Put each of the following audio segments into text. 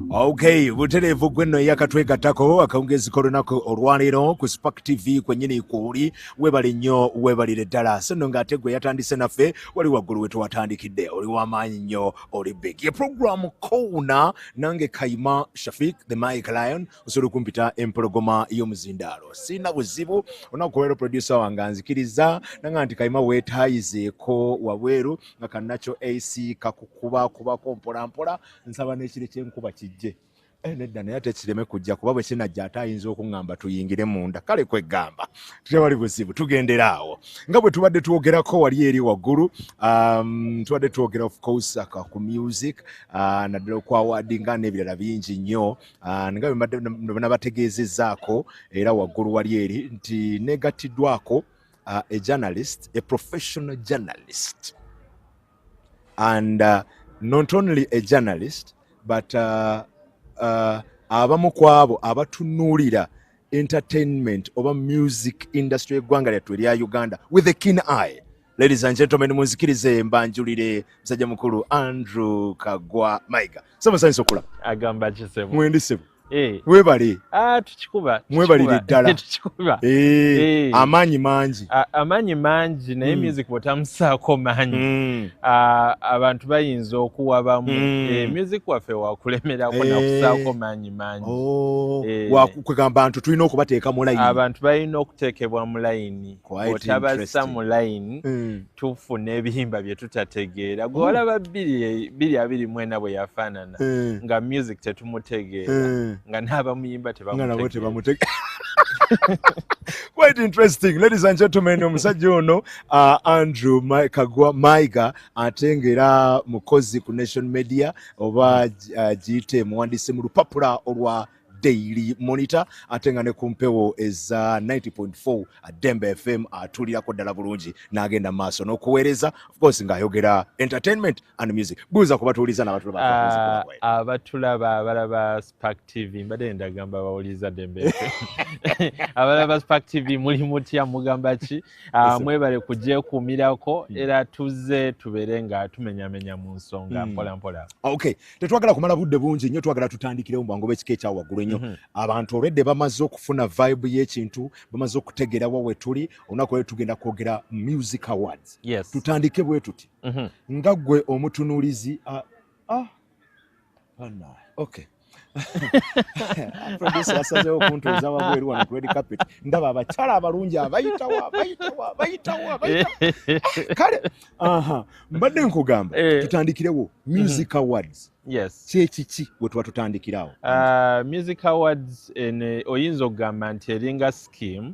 Okay, butereevu gwenno yakatwegattako akawungezi kolonako olwaleero ku Spark TV kwennyini kuuli webale nnyo webalire ddala so nno ng'ate gwe yatandise naffe wali waggulu we tuwatandikidde oli w'amaanyi nnyo oli big ye programu KOONA nange Kayima Shafiq the Mike Lion osobola okumpita empologoma y'omuzindaalo sina buzibu onakukolera producer wange anzikiriza nanga nti Kayima weetaayizeeko wabweru nga kannacho AC kakukubako mpolampola nsaba n'ekire ky'enkuba kijje nedda naye ate kireme kujja kuba bwe kinajja ate ayinza okuŋŋamba tuyingire munda kale kwegamba tewali buzibu tugendera awo nga bwe tubadde twogerako wali eri waggulu tubadde twogera of course ku music naddala okwawadinga n'ebirala bingi nnyo nga bwe nabategeezezzaako era waggulu wali eri nti negattiddwako a journalist, a professional journalist and not only a journalist but abamu ku abo abatunuulira entertainment oba music industry eggwanga lyattu erya Uganda with a keen eye. Ladies and gentlemen, munzikirize mbanjulire musajja mukulu Andrew Kagwa Maiga. Samusanyisa okulaba. Agamba kisebo. Mwendisebo. Webale. Tukikuba. Mwebalire ddala. Tukikuba. Amaanyi mangi. Amaanyi mangi naye music botamusaako manyi. Abantu bayinza okuwabamu. Music waffe wakulemerako nakusaako manyi mangi. Wakugamba abantu tulina okubateeka mu layini. Abantu balina okuteekebwa mu layini. Otabassa mu layini tufuna ebihimba bye tutategeera. Gwe olaba 224 bwe yafaanana nga music tetumutegeera. Nga n'abamuyimba tebamutegeera. Quite interesting. Ladies and gentlemen, omusajja ono Andrew Kagwa Maiga atengera mukozi ku Nation Media oba giyite muwandiise mu lupapula olwa Daily Monitor atenga ne kumpewo eza 90.4 Dembe FM atulirako ddala bulungi n'agenda maaso n'okuweereza of course ng'ayogera entertainment and music buuza kubatuuliza n'abatulaba abatulaba abalaba Spark TV mbadde ndagamba bawuliza Dembe FM abalaba Spark TV muli mutya mugamba ki mwebale kugyekuumirako era tuzze tubeere nga tumenyamenya mu nsonga mpola mpola. Okay, tetwagala kumala budde bungi nnyo twagala tutandikirewo mbango b'ekika ekya waggulu abantu olwedde bamaze okufuna vibe y'ekintu bamaze okutegerawo we tuli olunaku lwe tugenda kwogera music awards. Tutandike bwe tuti nga ggwe omutunuulizi okay producer asazeewo okuntuuza wabweru wano ku red carpet ndaba abakyala abalungi abayitawo kale mbadde nkugamba tutandikirewo music awards. Kyekiki bwe tuba tutandikirawo? Music awards oyinza okugamba nti eringa scheme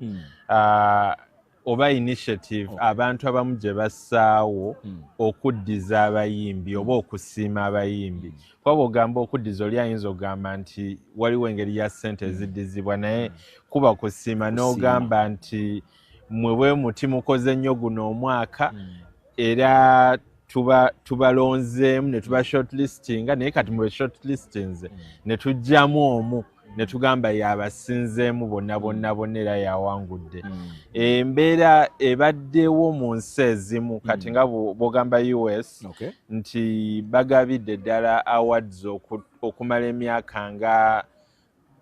oba initiative abantu abamu gye bassaawo okuddiza abayimbi oba okusiima abayimbi. Kwaba ogamba okuddiza oli ayinza okugamba nti waliwo engeri ya ssente eziddizibwa naye kuba kusiima n'ogamba nti mwe bwe muti mukoze nnyo guno omwaka era tubalonzeemu ne tuba shortlistinga naye kati mwe shortlistinze ne tujjamu omu ne tugamba yabasinzeemu bonna era yawangudde. Embeera ebaddewo mu nsi ezimu kati nga bw'ogamba US nti bagabidde ddala awards okumala emyaka nga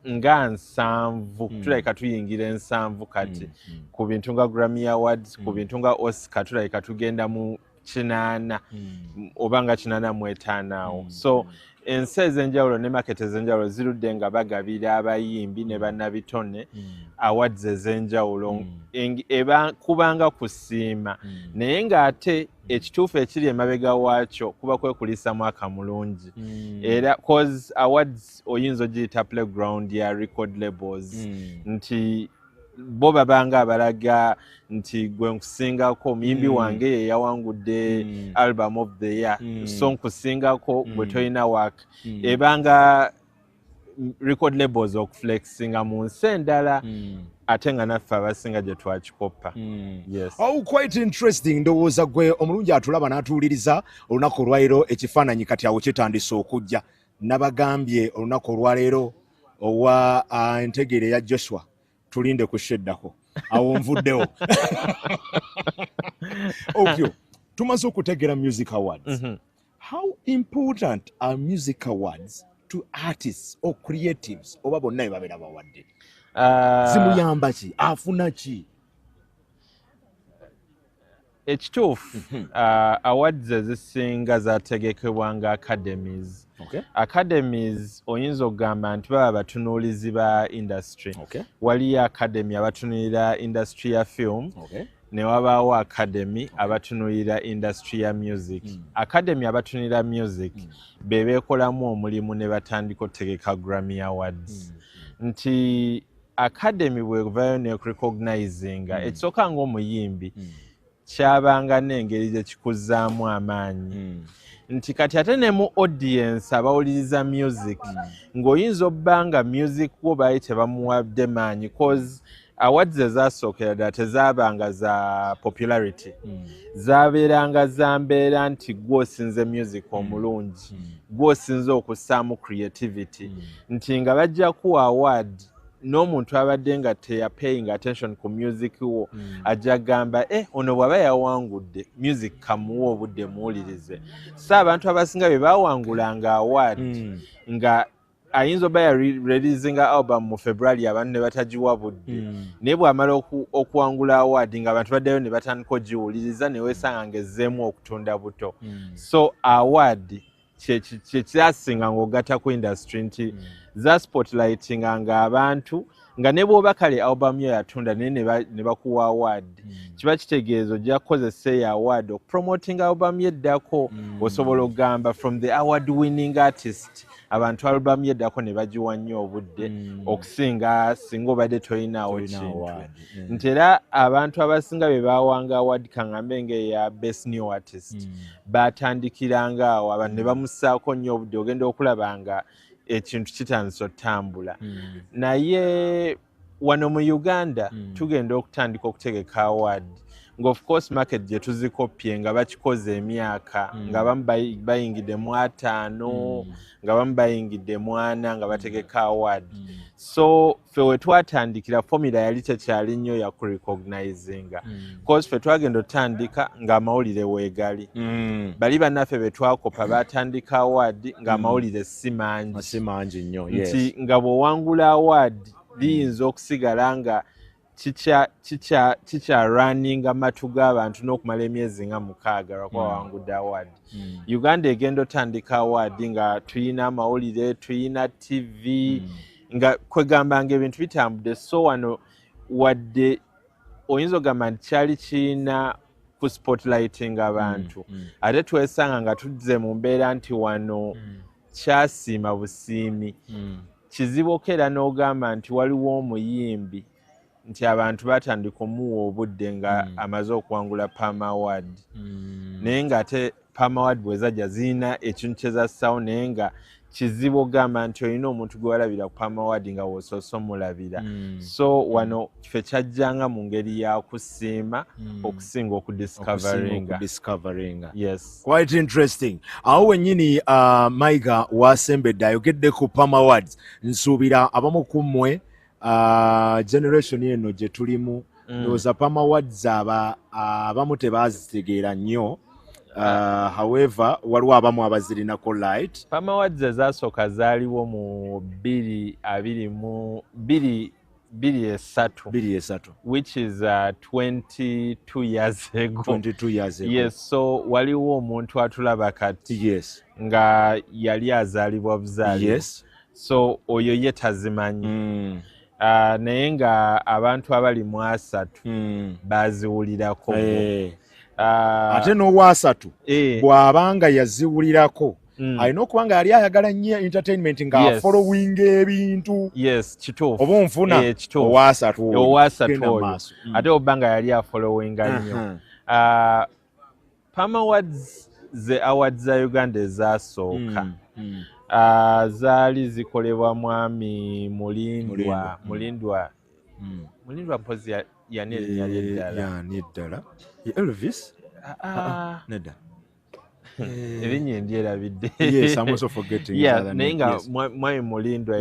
7 tulabika tuyingira 7 kati ku bintu nga Grammy Awards ku bintu nga Oscar tulabika tugenda mu 8 oba nga 85 awo. So ensi ez'enjawulo ne market ez'enjawulo zirudde nga bagabira abayimbi ne bannabitone awards ez'enjawulo kubanga kusiima naye ng'ate ekituufu ekiri emabega waakyo kuba kwekulisa mwaka mulungi era cause awards oyinza ogiyita playground ya record labels nti bo babanga abalaga nti gwe nkusingako omuyimbi wange ye yawangudde album of the year so nkusingako gwe toyina work ebanga record labels okuflexinga mu nsi endala ate nga naffe abasinga gye twakikoppa. Quite interesting. Ndowooza gwe omulungi atulaba n'atuwuliriza olunaku olwaleero ekifaananyi kati awo kitandise okujja nabagambye olunaku olwaleero owa entegeere ya Joshua tulinde kusheddako awo nvuddewo. Okay, tumaze okutegera music awards. How important are music awards to artists or creatives oba bonna ebabeera bawadde zimuyamba ki afuna ki ekituufu awards ezisinga zategekebwanga academies. Academies oyinza okugamba nti baba batunuulizi ba industry. Waliyo academy abatunuulira industry ya film, ne wabaawo academy abatunuulira industry ya music. Academy abatunuulira music be beekolamu omulimu ne batandika otegeka Grammy Awards. Nti academy bwevaayo ne recognizinga ekisooka ng'omuyimbi kyabanga n'engeri gye kikuzzaamu amaanyi. Nti kati ate ne mu audience abawuliriza music ng'oyinza obbanga music wo baali tebamuwadde maanyi cause awards ezasookera ddala tezaabanga za popularity. Zaabeeranga za mbeera nti gw'osinze music omulungi, gw'osinze okussaamu creativity. Nti nga bajja kuwa award n'omuntu abadde nga teyapaying attention ku music wo ajja gamba ono bw'aba yawangudde music kamuwa obudde muwulirize. So abantu abasinga be baawangulanga award nga ayinza oba yareleasinga album mu February abantu ne batagiwa budde naye bw'amala okuwangula award nga abantu baddayo ne batandika ogiwuliriza ne weesanga ng'ezzeemu okutunda buto. So award kyekiasinga ng'ogatta ku industry nti za spotlightinga nga abantu nga ne bw'oba kale album yo yatunda naye ne bakuwa award kiba kitegeeza ojja kukozesa eyo award okupromotinga album yeddako. Osobola okugamba from the award winning artist abantu album yeddako ne bagiwa nnyo obudde okusinga singa obadde toyinaawo kintu. Nti era abantu abasinga be baawanga award kaŋŋambe ng'eya best new artist baatandikiranga awo abantu ne bamussaako nnyo obudde ogenda okulaba nga ekintu kitandise otambula. Naye wano mu Uganda tugenda okutandika okutegeka award nga of course market gye tuzikopye nga bakikoze emyaka nga bamu bayingidde mu 5 nga bamu bayingidde mu 4 nga bategeka award. So ffe we twatandikira formula yali tekyali nnyo ya kurecognizinga cause ffe twagenda otandika ng'amawulire weegali. Bali bannaffe be twakopa baatandika award ng'amawulire si mangi nnyo. Nti nga bw'owangula award liyinza okusigala nga kikya running amatu g'abantu n'okumala emyezi nga 6 lwakuba wawangudde award. Uganda egenda otandika award nga tuyina amawulire, tuyina TV, nga kwegambanga ebintu bitambudde. So wano wadde oyinza ogamba nti kyali kiina ku spotlighting abantu ate twesanga nga tuzze mu mbeera nti wano kyasiima busiimi. Kizibu okeera n'ogamba nti waliwo omuyimbi nti abantu batandika omuwa obudde nga amaze okuwangula Palm Award. Naye ng'ate Palm Award bwezajja zirina ekintu kyezassawo naye nga kizibu ogamba nti olina omuntu gwe walabira ku Palm Award nga woosoose omulabira. So wano kife kyajjanga mu ngeri ya kusiima okusinga okudiscoveringa. Yes. Quite interesting. Awo wennyini Maiga wasembedde ayogedde ku Palm Awards. Nsuubira abamu ku mmwe generation eno gye tulimu ndowooza Palm Awards abamu tebazitegeera nnyo. However waliwo abamu abazirinako light. Palm Awards ezasooka zaaliwo mu 2023 which is 22 years ago. 22 years ago. Yes, so waliwo omuntu atulaba kati. Yes. Nga yali azaalibwa buzaali. Yes. So oyo ye tazimanyi. Naye nga abantu abali mu 3 baziwulirako. Ate n'owaasatu bw'abanga yaziwulirako alina okuba nga yali ayagala nnyo entertainment nga following ebintu. Yes, kituufu. Oba onfuna owaasatu oyo ate oba nga yali afollowinga nnyo. Palm Awards ze awards za Uganda ezasooka zaali zikolebwa mwami mulindwa mpozi yani erinnya lyeddala Elvis nedda erinnya endyerabidde. Yes, I'm also forgetting. Naye nga mwami mulindwa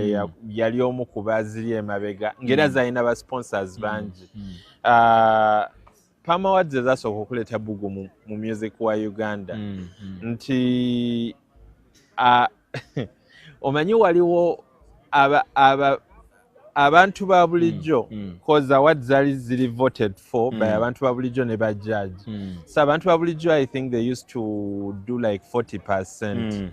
yali omu ku baaziri emabega ng'era zalina ba sponsors bangi. Palm Awards ezasooka okuleeta bugu mu music wa Uganda nti omanyi waliwo abantu ba bulijjo cause awards zaali ziri voted for by abantu ba bulijjo ne ba judge. So abantu ba bulijjo I think they used to do like 40%.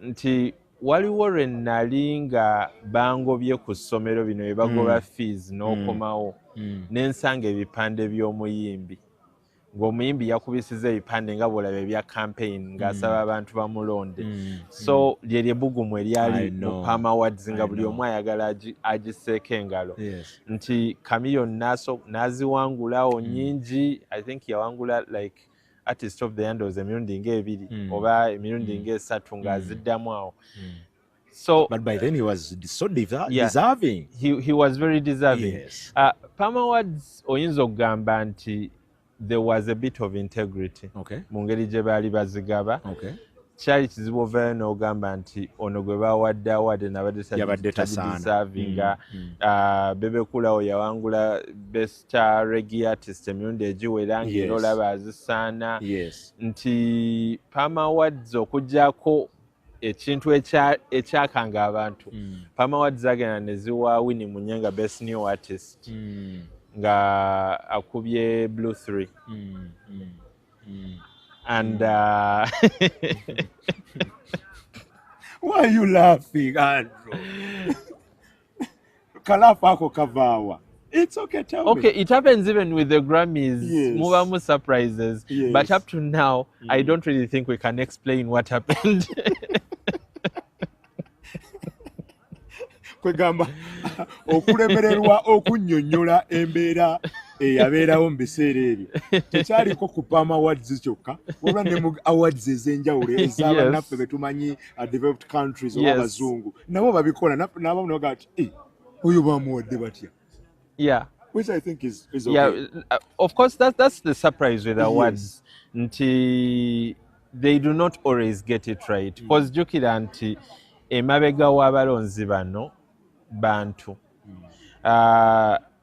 Nti waliwo lwe nnali nga bangobye ku ssomero bino bye bagoba fees n'okomawo n'ensanga ebipande by'omuyimbi. Ng'omuyimbi yakubisiza ebipande nga bw'olaba ebya campaign ng'asaba abantu bamulonde. So lye bbugumu eryali mu Palm Awards nga buli omu ayagala agiseeko engalo. Nti Chameleone n'aziwangulawo nnyingi. I think yawangula like artist of the year emirundi ng'ebiri oba emirundi ng'esatu ng'aziddamu awo. So, but by then he was so deserving. He was very deserving. Yes. Palm Awards oyinza okugamba nti there was a bit of integrity. Okay. Mu ngeri gye baali bazigaba. Okay. Kyali kizibu ovayo n'ogamba nti ono gwe bawadde award nabadde tagideservinga. Bebe Kulawo yawangula best reggae artist emirundi egiwera ng'era olaba azisaana. Nti Palm Awards okuggyako ekintu ekyakanga abantu. Palm Awards zagenda ne ziwa Winnie Munyenga best new artist. Nga akubye Blue 3. And why are you laughing, Andrew? Kalafu ako kavawa. It's okay, tell me. Okay, it happens even with the Grammys. Mubamu surprises. But up to now, I don't really think we can explain what happened. Kwegamba okulemererwa okunnyonnyola embeera eyabeerawo mu biseera ebyo tekyaliko ku Palm Awards kyokka wabula ne mu awards ez'enjawulo ez'abannaffe be tumanyi developed countries oba abazungu nabo babikola n'abamu ne bagaa ti oyo bamuwadde batya. Which I think is okay. Of course that's the surprise with awards. Nti they do not always get it right. Because jukira nti emabega w'abalonzi bano bantu.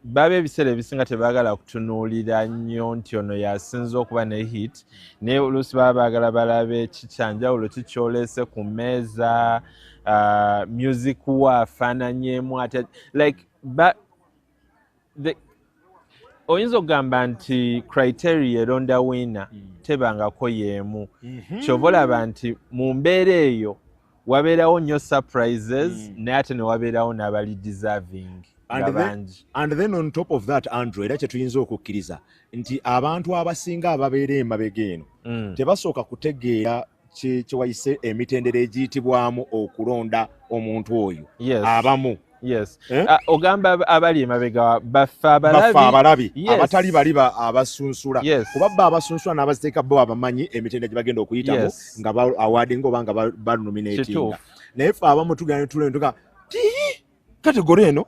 Baba ebiseera ebisinga tebaagala kutunuulira nnyo nti ono yasinza okuba ne hit naye oluusi baba baagala balabe kikyanjawulo kikyoleese ku mmeeza, music wa afaananyeemu ate like oyinza okugamba nti criteria eronda winner tebangako y'emu. Kyova olaba nti mu mbeera eyo wabeerawo nnyo surprises naye ate ne wabeerawo n'abali deserving. And then on top of that, Andrew, era kye tuyinza okukkiriza nti abantu abasinga ababeera emabega eno tebasooka kutegeera kye wayise emitendera egiyitibwamu okulonda omuntu oyo. Abamu ogamba abali emabega baffe abalabi abatali bali abasunsula kuba bba abasunsula n'abaziteeka bo abamanyi emitendera gye bagenda okuyitamu nga awarding oba nga banominatinga naye ffe abamu tugenda tulentuka kategori eno.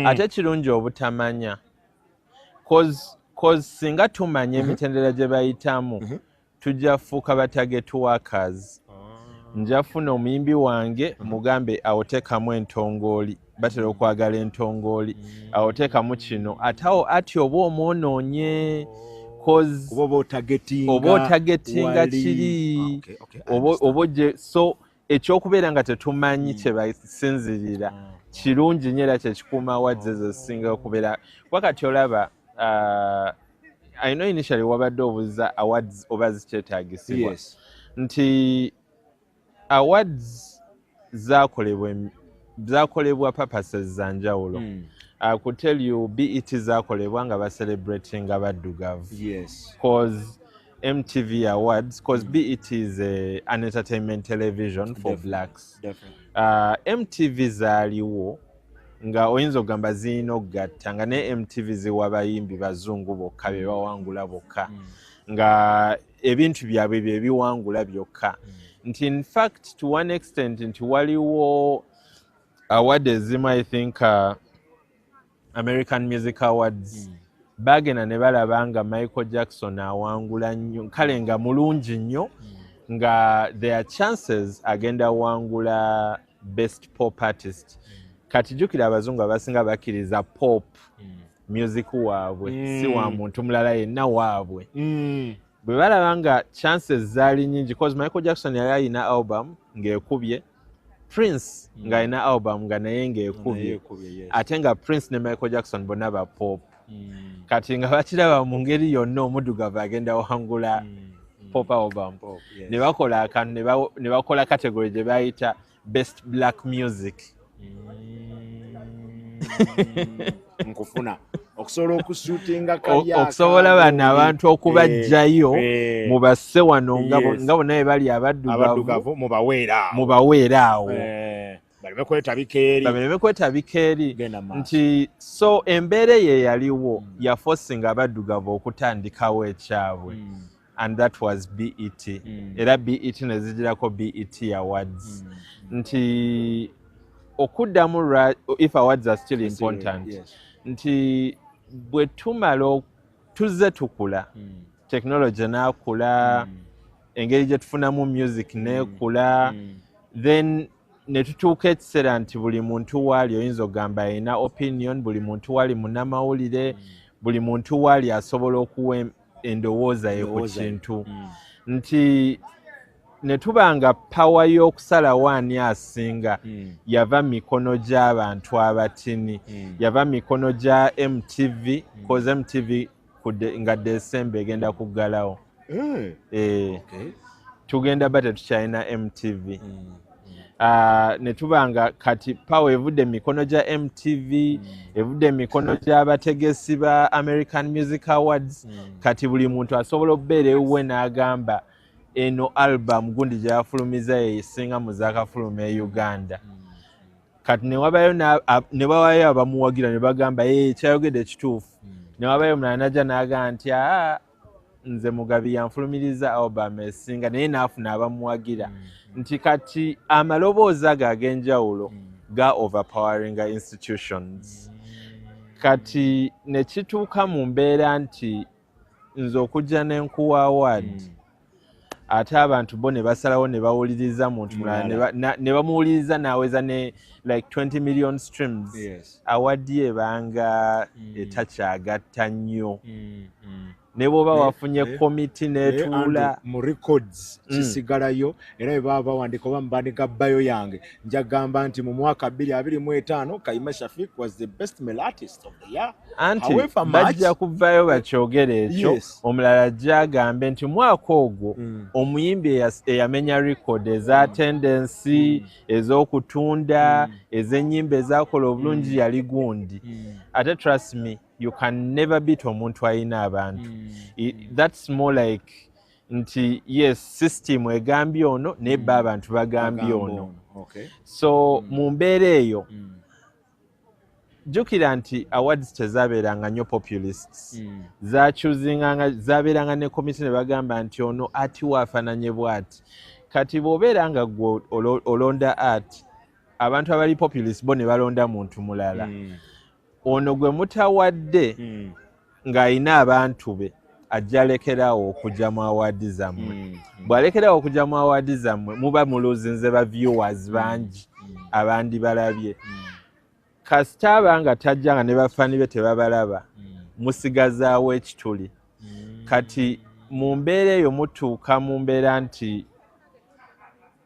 Ate kirungi obutamanya cause singa tumanya emitendera gye bayitamu tujja fuuka ba target workers. Nja funa omuyimbi wange mugambe awoteekamu entongooli batera okwagala entongooli awoteekamu kino ati oba omwonoonye oba otagetinga kiri oba so ekyokubeera nga tetumanyi kye basinzirira kirungi nnyo era kyekikuuma awards ezo zisinga okubeera kuba kati olaba I know initially wabadde obuuza awards oba zikyetaagisibwa nti awards zakolebwa purposes za njawulo. I could tell you BET zakolebwa nga celebrating abaddugavu. Cause MTV Awards, cause BET is an entertainment television for blacks. MTV zaaliwo nga oyinza okugamba zirina okugatta nga ne MTV ziwa bayimbi bazungu bokka be bawangula bokka nga ebintu byabwe bye biwangula byokka. Nti in fact to one extent nti waliwo award ezimu I think American Music Awards bagenda ne balaba nga Michael Jackson awangula nnyo kale nga mulungi nnyo nga their chances agenda wangula best pop artist. Kati jukira abazungu abasinga bakkiriza pop music waabwe si wa muntu mulala yenna waabwe. Bwe balaba nga chances zaali nnyingi because Michael Jackson yali alina album ng'ekubye Prince ng'alina album nga naye ng'ekubye ate nga Prince ne Michael Jackson bonna ba pop kati nga bakiraba mu ngeri yonna omuddugavu agenda wangula pop album ne bakola akantu ne bakola category gye bayita best black music nkufuna okusobola okushootinga okusobola bano abantu okubajjayo mubasse wano nga bonna bwe bali abaddugavu mubaweera awo baleme kwetabika eri nti so embeera ye yaliwo yafosinga abaddugavu okutandikawo ekyabwe and that was BET era BET ne zigirako BET Awards nti okuddamu if awards are still important nti bwe tumala tuzze tukula technology n'akula engeri gye tufunamu music n'ekula then ne tutuuka ekiseera nti buli muntu waali oyinza okugamba alina opinion buli muntu waali munnamawulire buli muntu waali asobola okuwa endowooza ye ku kintu nti ne tubanga power y'okusalawo ani asinga yava mikono gy'abantu abatini yava mikono gya MTV cause MTV nga December egenda kuggalawo tugenda bate tukyalina MTV ne tubanga kati power evudde mikono gya MTV evudde mikono gy'abategesi ba American Music Awards kati buli muntu asobola okubeera ewuwe n'agamba eno album gundi gye yafulumiza yesinga mu zaakafuluma e Uganda kati ne wabayo abamuwagira ne bagamba kyayogedde kituufu ne wabayo mulala najja n'agamba nti nze Mugabi yanfulumiriza album esinga naye n'afuna abamuwagira nti kati amaloboozi ago ag'enjawulo ga overpoweringa institutions kati ne kituuka mu mbeera nti nze okujja n'enkuwa award ate abantu bo ne basalawo ne bawuliriza muntu mulala ne bamuwuliriza n'aweza ne like 20 million streams award ye banga etakyagatta nnyo ne bwoba wafunye komiti n'etuula mu records kisigalayo era bwe baba bawandiika oba mubandika bayo yange njagamba nti mu mwaka 2025 Kayima Shafiq was the best male artist of the year anti bajja kuvayo bakyogera ekyo omulala ajja agambe nti mwaka ogwo omuyimbi eyamenya record eza tendency ez'okutunda ez'ennyimba ezakola obulungi yali gundi ate trust me you can never beat omuntu alina abantu that's more like nti yes system egambye ono nebba abantu bagambye ono so mu mbeera eyo jjukira nti awards tezabeeranga nnyo populists zakyuzinganga zabeeranga ne komiti ne bagamba nti ono ati waafananye bw'ati kati bw'obeera nga gwe olonda art abantu abali populist bo ne balonda muntu mulala ono gwe mutawadde ng'alina abantu be ajja alekerawo okujja mu awardi zammwe bw'alekerawo okujja mu awardi zammwe muba muluzinze ba viewers bangi abandi balabye kasita abanga tajja nga ne bafani be tebabalaba musigazaawo ekituli kati mu mbeera eyo mutuuka mu mbeera nti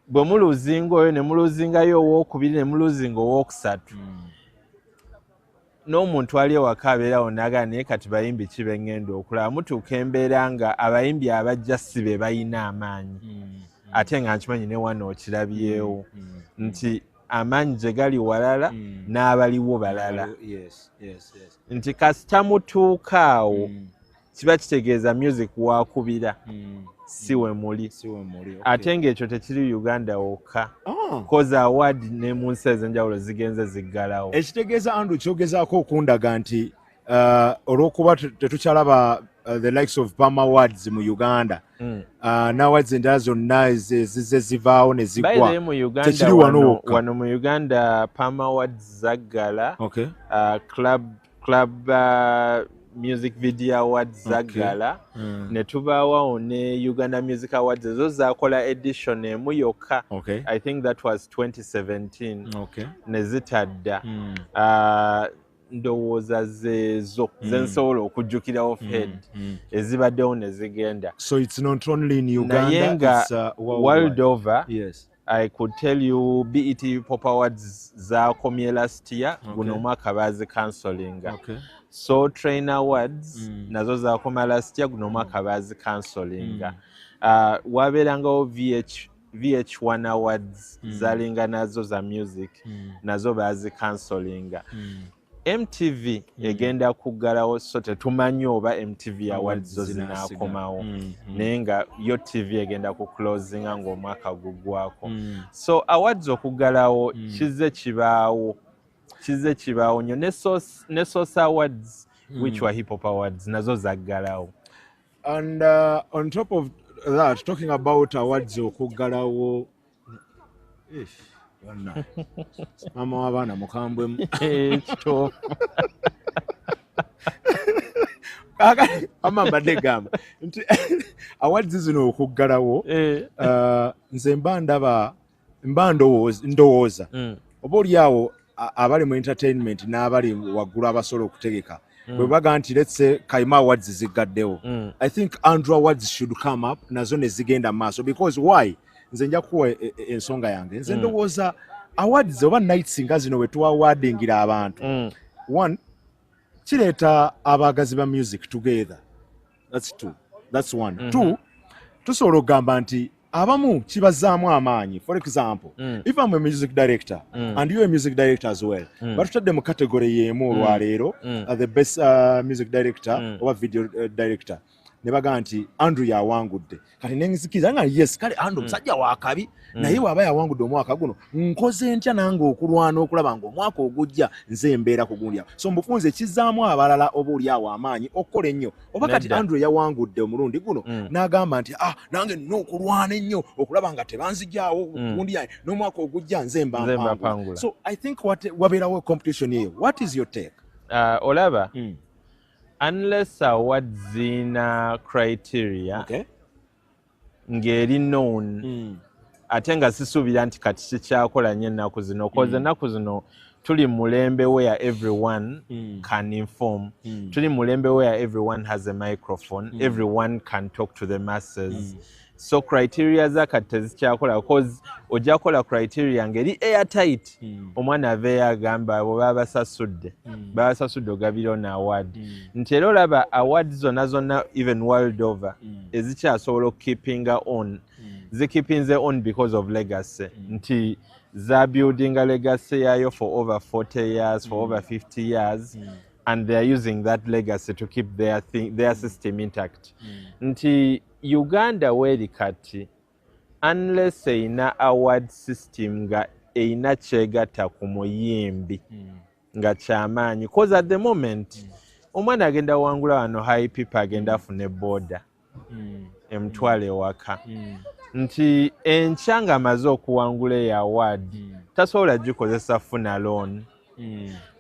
bwe muluzinga oyo ne muluzingayo owookubiri ne muluzinga owookusatu n'omuntu ali ewaka abeerawo n'agamba naye kati bayimbi ki be ŋŋenda okulaba mutuuka embeera nga abayimbi abajja si be balina amaanyi ate nga nkimanyi ne wano okirabyewo nti amaanyi gye gali walala n'abaliwo balala nti kasita mutuuka awo kiba kitegeeza music wakubira si we muli ate ng'ekyo tekiri Uganda wokka koza award ne mu nsi ez'enjawulo zigenze ziggalawo ekitegeeza Andrew kyogezaako okundaga nti olw'okuba tetukyalaba the likes of Palm Awards mu Uganda n'awards endala zonna ezizze zivaawo ne ziggwa tekiri wano wokka wano mu Uganda Palm Awards zaggala club music video awards zaggala ne tubaawo ne Uganda Music Awards ezo zakola edition emu yokka I think that was 2017 ne zitadda ndowooza zezo zensobola okujjukira off head ezibaddewo ne zigenda so it's not only in Uganda naye nga world over I could tell you BET Pop Awards zaakomye last year, guno omwaka baazikansoolinga. So Train Awards nazo zaakoma last year, guno omwaka baazikansoolinga. Wabeerangawo VH1 Awards zaalinga nazo za music, nazo baazikansoolinga. MTV egenda kuggalawo, so tetumanyi oba MTV Awards zo zinaakomawo naye nga yo TV egenda ku closinga ng'omwaka guggwako. So awards okuggalawo kizze kibaawo nnyo ne Source Awards which were hip hop awards nazo zaggalawo. And on top of that, talking about awards okuggalawo, mama w'abaana mukambwemu ekituufu. Ama mbadde gamba nti awards zino okuggalawo, nze mba ndowooza oba oliawo abali mu entertainment n'abali waggulu abasobola okutegeka bwe baga nti let's say Kayima Awards zigaddewo, I think Andrew Awards should come up nazo ne zigenda maaso, because why? Nze nja kuwa ensonga yange. Nze ndowooza awards oba nights nga zino we tuwawadingira abantu, one, kireeta abaagazi ba music together. That's one. Two, tusobola okugamba nti abamu kibazaamu amaanyi. For example, if I'm a music director and you're a music director as well, batutadde mu category y'emu olwaleero, the best music director oba video director, ne baga nti Andrew yawangudde. Kati nenzikiriza nga yes, kale Andrew musajja wa kabi, naye bw'aba yawangudde omwaka guno, nkoze ntya nange okulwana okulaba ng'omwaka ogujja nze mbeera ku gundi awo. So mbufunze kizzaamu abalala oba oli awo amaanyi okukola ennyo. Oba kati Andrew yawangudde omulundi guno n'agamba nti nange nina okulwana ennyo okulaba nga tebanzigyawo ku gundi yange n'omwaka ogujja nze mba mpangula. So I think wabeerawo competition eyo. What is your take? Olaba, unless awards zina criteria ng'eri known, ate nga sisuubira nti kati kikyakola nnyo ennaku zino, cause ennaku zino tuli mulembe where everyone can inform, tuli mulembe where everyone has a microphone, everyone can talk to the masses. So criteria zakati tezikyakola, cause ojja kola criteria ngeri airtight, omwana aveeyo agamba abo babasasudde ogabira ono award. Nti era olaba awards zonna even world over ezikyasobola okukeepinga on, zikipinze on because of legacy. Nti za building a legacy yayo for over 40 years, for over 50 years, and they are using that legacy to keep their system intact. Nti Uganda weri kati, unless eina award system nga eina kyegatta ku muyimbi nga kyamaanyi, cause at the moment omwana agenda wangula wano high people agenda afune border emutwale ewaka. Nti enkya nga amaze okuwangula eyo award tasobola gikozesa funa loan.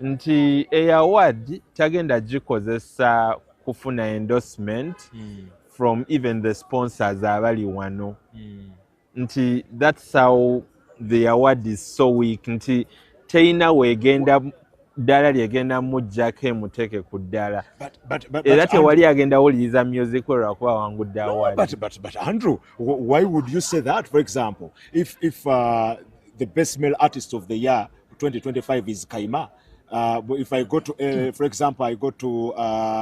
Nti eyo award tagenda gikozesa kufuna endorsement from even the sponsors abali wano. Nti that's how the award is so weak. Nti teina wegenda ddala lyegenda mujjako emuteeke ku ddala, era tewali agenda wuliriza music olwakuba wangudde award. But Andrew, why would you say that? For example, if the best male artist of the year 2025 is Kayima, if I go to, for example, I go to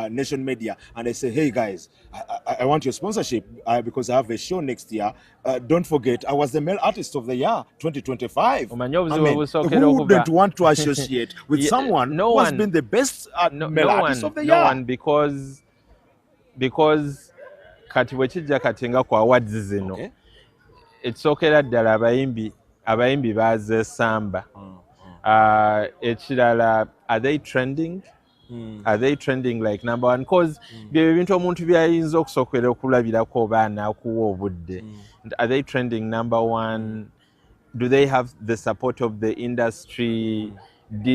Nation Media and I say, hey guys, I want your sponsorship because I have a show next year. Don't forget, I was the male artist of the year 2025. I mean, who wouldn't want to associate with someone who has been the best male artist of the year? No one, because kati bwekijja kati nga ku awards zino, ekisookera ddala abayimbi bazeesamba. Ekirala, are they trending? Are they trending like number one? Because bye bintu omuntu byayinza okusookera okulabirako oba anaakuwa obudde. Are they trending number one? Do they have the support of the industry?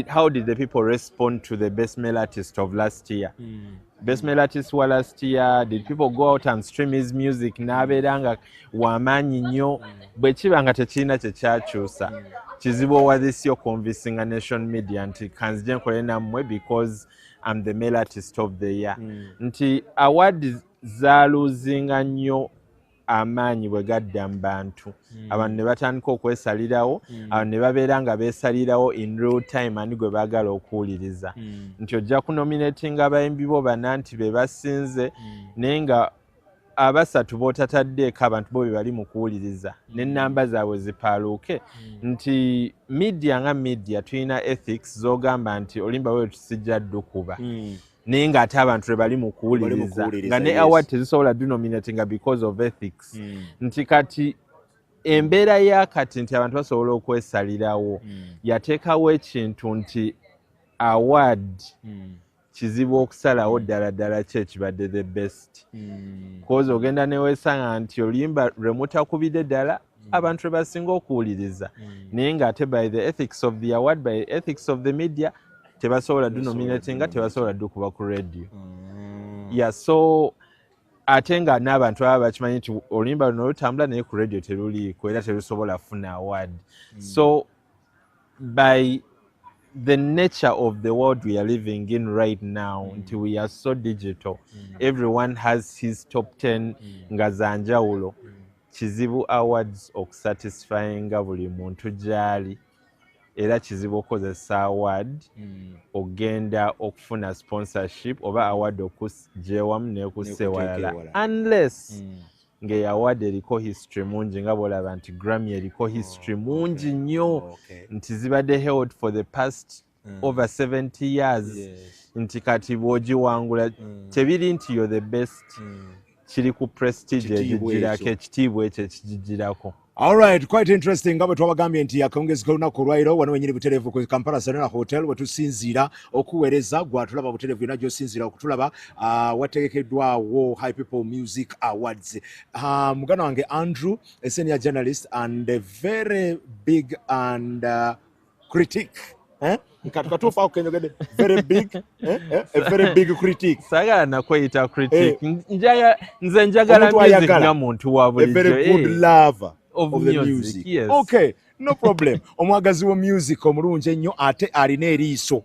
How did the people respond to the best male artist of last year? Best male artist wa last year, did people go out and stream his music? N'abeera nga w'amaanyi nnyo, bwe kiba nga tekirina kyekyakyusa. Kizibu owadisi convincing a nation media nti kanzije nkole nammwe because I'm the male artist of the year. Nti award za losing nnyo amaanyi bwe gadda mu bantu abantu ne batandika okwesalirawo abantu ne babeera nga beesalirawo in real time ani gwe baagala okuwuliriza nti ojja kunominatinga abayimbi bo bana nti be basinze naye nga abasatu b'otataddeeko abantu bo be bali mu kuwuliriza n'ennamba zaabwe zipaaluuke nti media nga media tulina ethics z'ogamba nti olimba we tusijja ddukuba naye ng'ate abantu be bali mu kuwuliriza nga ne award tezisobola denominatinga because of ethics nti kati embeera ya kati nti abantu basobola okwesalirawo yateekawo ekintu nti award kizibu okusalawo ddala ki ekibadde the best cause ogenda neweesanga nti oluyimba lwe mutakubidde ddala abantu lwe basinga okuwuliriza naye ng'ate by the ethics of the award by the ethics of the media tebasobola denominatinga tebasobola ddukuba ku radio so ate nga n'abantu baba bakimanyi nti oluyimba luno lutambula naye ku radio teruliiko era terusobola kufuna award so by the nature of the world we are living in right now until we are so digital everyone has his top 10 nga za njawulo kizibu awards okusatisfyinga buli muntu gyali era kizibu okozesa award ogenda okufuna sponsorship oba award okugyewamu nekussa ewalala unless nga award eriko history mungi nga bwolaba nti Grammy eriko history mungi nnyo nti zibadde held for the past over 70 years nti kati bw'ogiwangula tebiri nti you're the best kiri ku prestige egigirako ekitiibwa ekyo ekigigirako. Alright, quite interesting nga bwe twabagambye nti akongezeka olunaku olwaliro wano wenyini butereevu ku Kampala Serena Hotel we tusinziira okuweereza gwatulaba butereevu yonna gy'osinziira okutulaba wategekeddwawo High People Music Awards. Muganda wange Andrew, a senior journalist and a very big and critique. Katufa okengede very big a very big critique. Sagala nakweyita critique. Nze njagala music nga muntu wa bulijjo. A very good lover of the music. Yes. Okay, no problem. Omwagazi wo music omulungi ennyo ate alina eriiso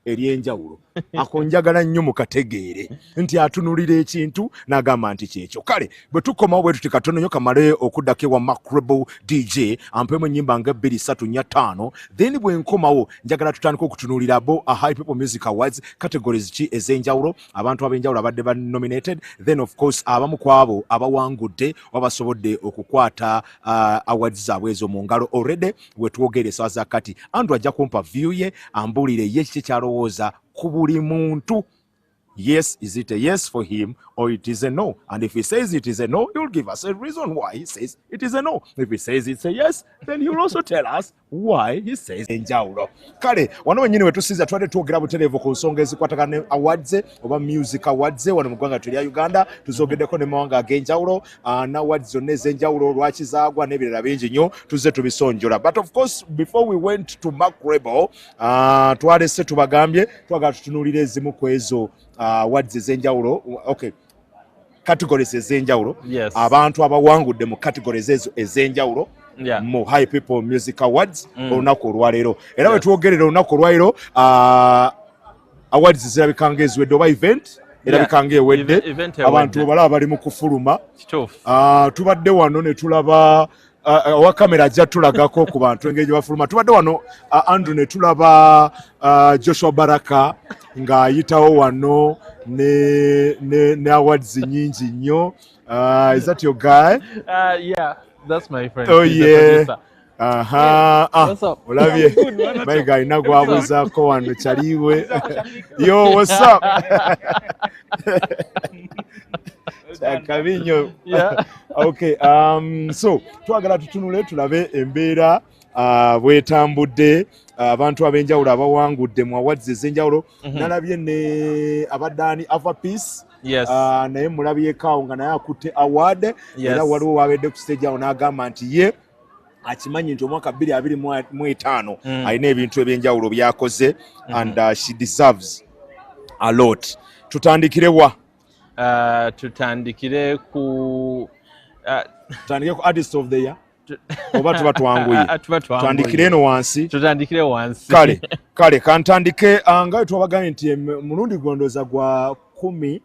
eryenjawulo. Akonjagala nnyo mu kategeere nti atunulira ekintu n'agamba nti kyekyo. Kale bwe tukomawo bwe tuti katono nnyo kamale okuddako ewa Macrable DJ ampemu ennyimba nga 2, 3, 4, 5 then bwe nkomawo njagala tutandika okutunulira bo High People Music Awards categories ki ez'enjawulo abantu ab'enjawulo abadde ba nominated then of course abamu kwabo abawangudde wabasobodde okukwata awards zaabwe ezo mu ngalo already we twogere esawa za kati Andrew ajja kumpa view ye ambuulire ye kiki kyalowooza ku buli muntu. Yes, is it a yes for him or it is a no? And if he says it is a no, he'll give us a reason why he says it is a no. If he says it's a yes, then he'll also tell us why he says enjawulo. Kale, wano wenyini wetusiza twade tuogera butereevu ku nsonga ezikwatagana awards oba music awards wano mu ggwanga tulya Uganda tuzogeddeko ne mawanga ag'enjawulo na awards zonna ez'enjawulo lwaki zaagwa n'ebirala bingi nnyo tuzze tubisonjola. But of course before we went to Macrable twalese tubagambye twagala tutunuulira ezimu ku ezo awards ez'enjawulo. Okay, categories ez'enjawulo. Yes. Abantu abawangudde mu categories ezo ez'enjawulo. Yeah. Mu High People Music Awards olunaku olwaleero era we twogerera olunaku olwaleero awards zirabikanga eziwedde oba event erabikanga ewedde abantu balaba bali mu kufuluma tubadde wano ne tulaba owa kamera ajja tulagako ku bantu engeri gye bafuluma tubadde wano Andrew ne tulaba Joshua Baraka ng'ayitawo wano ne awards nyingi nnyo. Is that your guy? Yeah. That's my friend. Oh, he's yeah. The What's up? Olabye. My guy nagwabuzaako wano kyaliwe. Yo, what's up? Kabinyo. Yeah. Okay. So twagala tutunule tulabe embeera bwetambudde abantu ab'enjawulo abawangudde mu awards ez'enjawulo nalabye ne abaddaani Ava Peace. Yes. Naye mulabyekaawo nga naye akutte award era waliwo wabedde ku stage awo n'agamba nti ye akimanyi nti omwaka 2025 alina ebintu ebyenjawulo byakoze and she deserves a lot. Tutandikire wa? Tutandikire ku artist of the year oba tuba twanguye tutandikire eno wansi. Tutandikire wansi. Kale kantandike nga twabagambye nti mulundi gondoza gwa 14.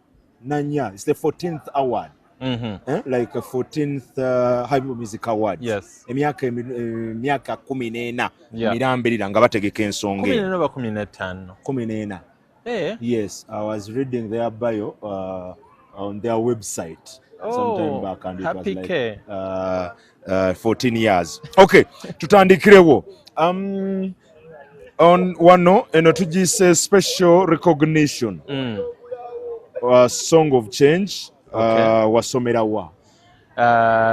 It's the 14th award. like 14th Hype Music Awards. Yes. Emyaka 14 mirambirira nga bategeka ensonga 14. Yes, I was reading their bio on their website sometime back, and it was like 14 years. Okay, tutandikirewo. On wano eno tugise special recognition. Song of Change. Wasomera wa?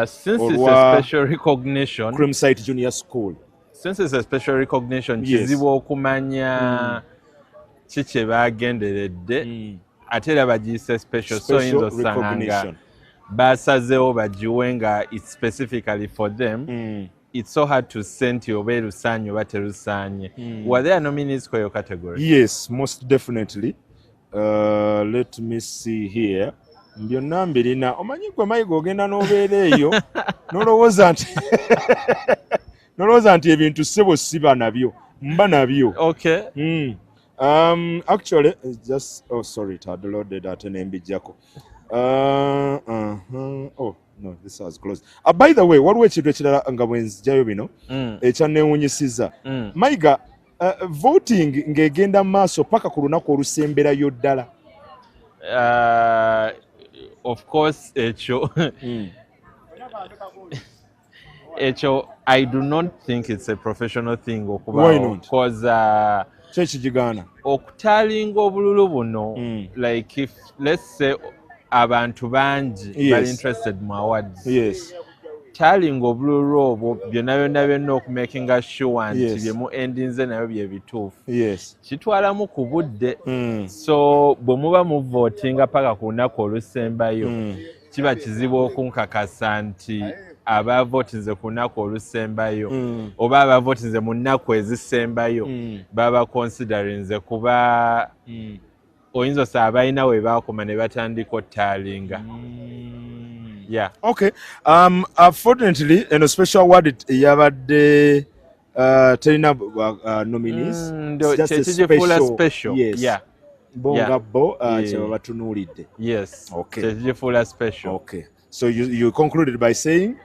Since it's a special recognition, Crimside Junior School. Since it's a special recognition, kizibu okumanya kiki bagenderedde ate era bagiyise special so yinza osanga basazeewo bagiwe nga it's specifically for them. It's so hard to send you oba erusaanye oba terusaanye. Were there nominees for your category? Yes, most definitely. Let me see here. Byonna mbirina omanyi gwe mayiga ogenda n'obeera eyo nolowooza nti ebintu ssebo siba nabyo mba nabyo. Okay. Actually just sorry it had loaded ate nembijjako. Oh no, this was closed. By the way, waliwo ekintu ekirala nga bwe nzijjayo bino ekyanneewunyisiza. Mayiga voting ng'egenda mu maaso paka ku lunaku olusemberayo ddala. Of course, I do not think it's a professional thing. Why not? Because okutalinga obululu buno, like if let's say abantu bangi bali interested mu awards. Yes. Talinga obululu obwo byonna okumakinga sure nti byemu endinze nabyo bye bituufu. Yes. Kitwalamu ku budde. So bwe muba mu votinga paka ku lunaku olusembayo kiba kizibu okunkakasa nti abavotinze ku lunaku olusembayo oba abavotinze mu nnaku ezisembayo baba considerinze kuba oyinza osaba balina we baakoma ne batandika ottalinga. Yeah. Okay. Unfortunately, in a special award, yabadde terina nominees. Just a special. Yes. Yeah. Bonga bo batunuulidde. Yes. Okay. Full special. Okay. So you concluded by saying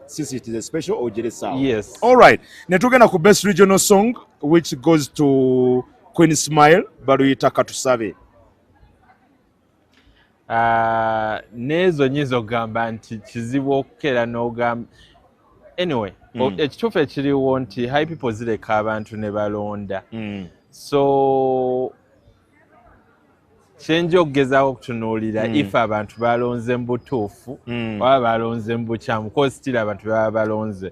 since it is a special ogeresa. Yes. All right. Netugenda ku best regional song which goes to Queen Smile baluyita Katusabe. Nezo nyizo gamba nti kizibu okukera n'ogamba. Anyway, ekituufu ekiriwo nti high people zireka abantu ne balonda. So kyenja okugezaako okutunuulira if abantu balonze mu butuufu oba balonze mu bukyamu because still abantu baba balonze.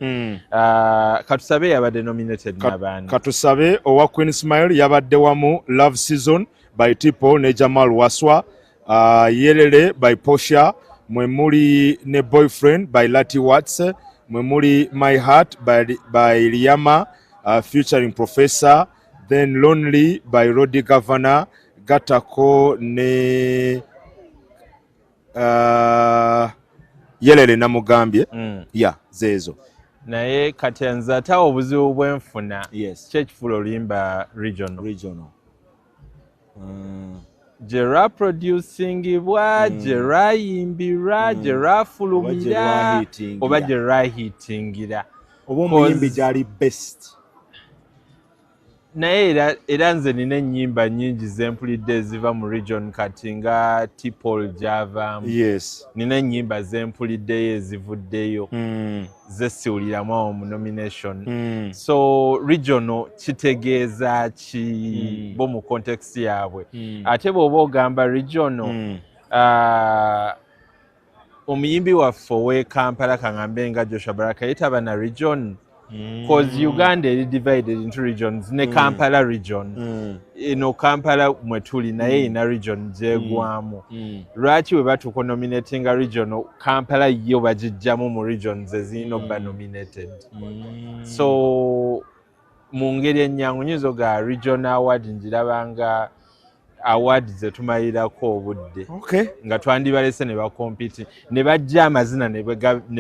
Katusabe yabadde nominated n'abaana. Katusabe owa Queen Smile yabadde wamu Love Season by Tipo ne Jamal Waswa. Yelele by Portia, Mwemuri ne Boyfriend by Lati Watts, Mwemuri My Heart by Liyama, featuring Professor, then Lonely by Rodi Governor, Gatako ne Yelele na Mugambye. Yeah, zezo. Naye kati nzata obuzibu bwenfuna. Yes. Chekifuula oluyimba regional. Gye producingibwa, gye lwayimbirwa, gye lwafulumira oba gye lwahitingira. Oba omuyimbi gyali best. Naye era nze nina ennyimba nnyingi zempulidde eziva mu region kati nga Tipol gyavaamu. Yes. Nina ennyimba zempuliddeyo ezivuddeyo zesiwuliramu awo mu nomination. So regional kitegeeza ki bo mu context yaabwe. Ate bw'oba ogamba regional omuyimbi waffe ow'e Kampala kaŋŋambe nga Joshua Baraka yetaba na region. Because Uganda is divided into regions. Ne Kampala region. Eno Kampala mwetuli naye ina region gyegwamu. Lwaki bwe batuuka nominatinga region Kampala yo bagijjamu mu regions ezirina obba nominated. So mu ngeri ennyangu nyizo ga regional award njirabanga award zetumalirako obudde. Okay. Nga twandibalese ne bakompiti ne bajja amazina ne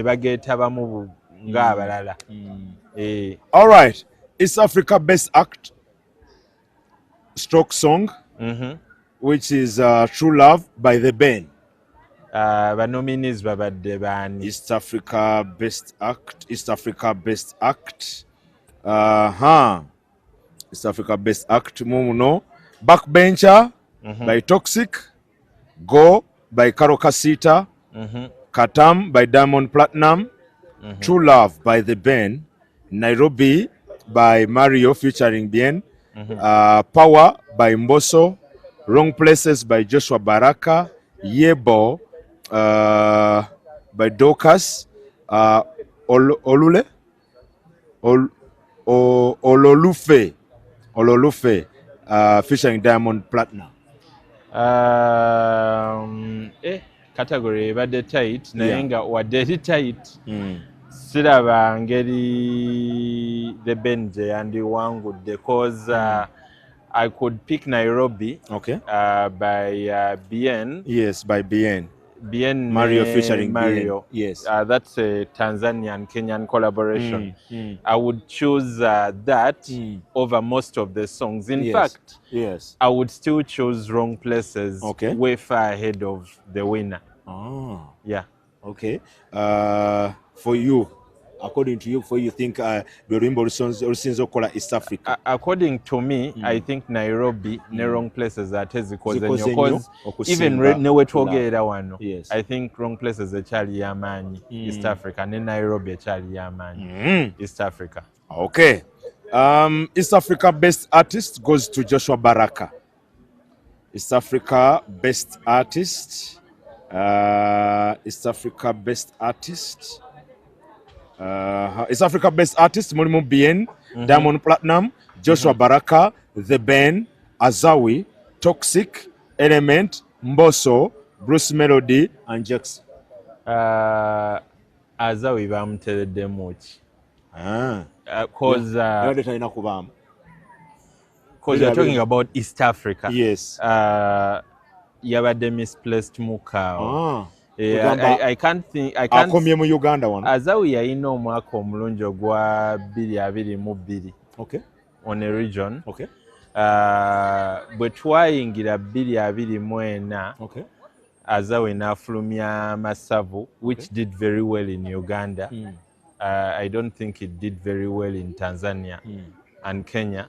bageetabamu ng'abalala. All right. East Africa Best Act stroke song, which is True Love by The Ben. Banominees babadde baani? East Africa Best Act. East Africa Best Mumuno. Backbencher by Toxic. Go by Karo Kasita. Katam by Diamond Platinum. True Love by The Ben. Nairobi by Mario featuring Bien. Power by Mbosso. Wrong Places by Joshua Baraka. Yebo by Dorcas. Ololufe featuring Diamond Platinum. Category ebadde tight naye nga wadde eri tight siraba ngeri The Ben gye yandiwangudde cause I could pick Nairobi by Bien. Yes, by Bien. Bien Mario featuring Mario. Bien. Yes. That's a Tanzanian-Kenyan collaboration. I would choose that over most of the songs. In fact, I would still choose Wrong Places way far ahead of the winner. Yeah. Okay. For you, according to you, you think the Rimbo Rusinzo Kola East Africa? According to me, I think Nairobi, ne Wrong Places are because even newe twogera wano, I think Wrong Places ekyali yamanyi East Africa, ne Nairobi ekyali yamanyi East Africa. Okay. East Africa Best Artist goes to Joshua Baraka. East Africa Best Artist. East Africa Best Artist. East Africa Best Artist, mulimu Bien, Diamond Platinum, Joshua Baraka, The Ben, Azawi, Toxic, Element, Mbosso, Bruce Melody, and Jackson. Azawi bamutereddemu ki? Because you're talking about East Africa. Yes. Yabadde misplaced mukaawo. I can't akomye mu Uganda wano. Azawi yalina omwaka omulungi ogwa 2022 on a region. Bwe twayingira 2024 Azawi n'afulumya Masavu, which did very well in Uganda. I don't think it did very well in Tanzania and Kenya.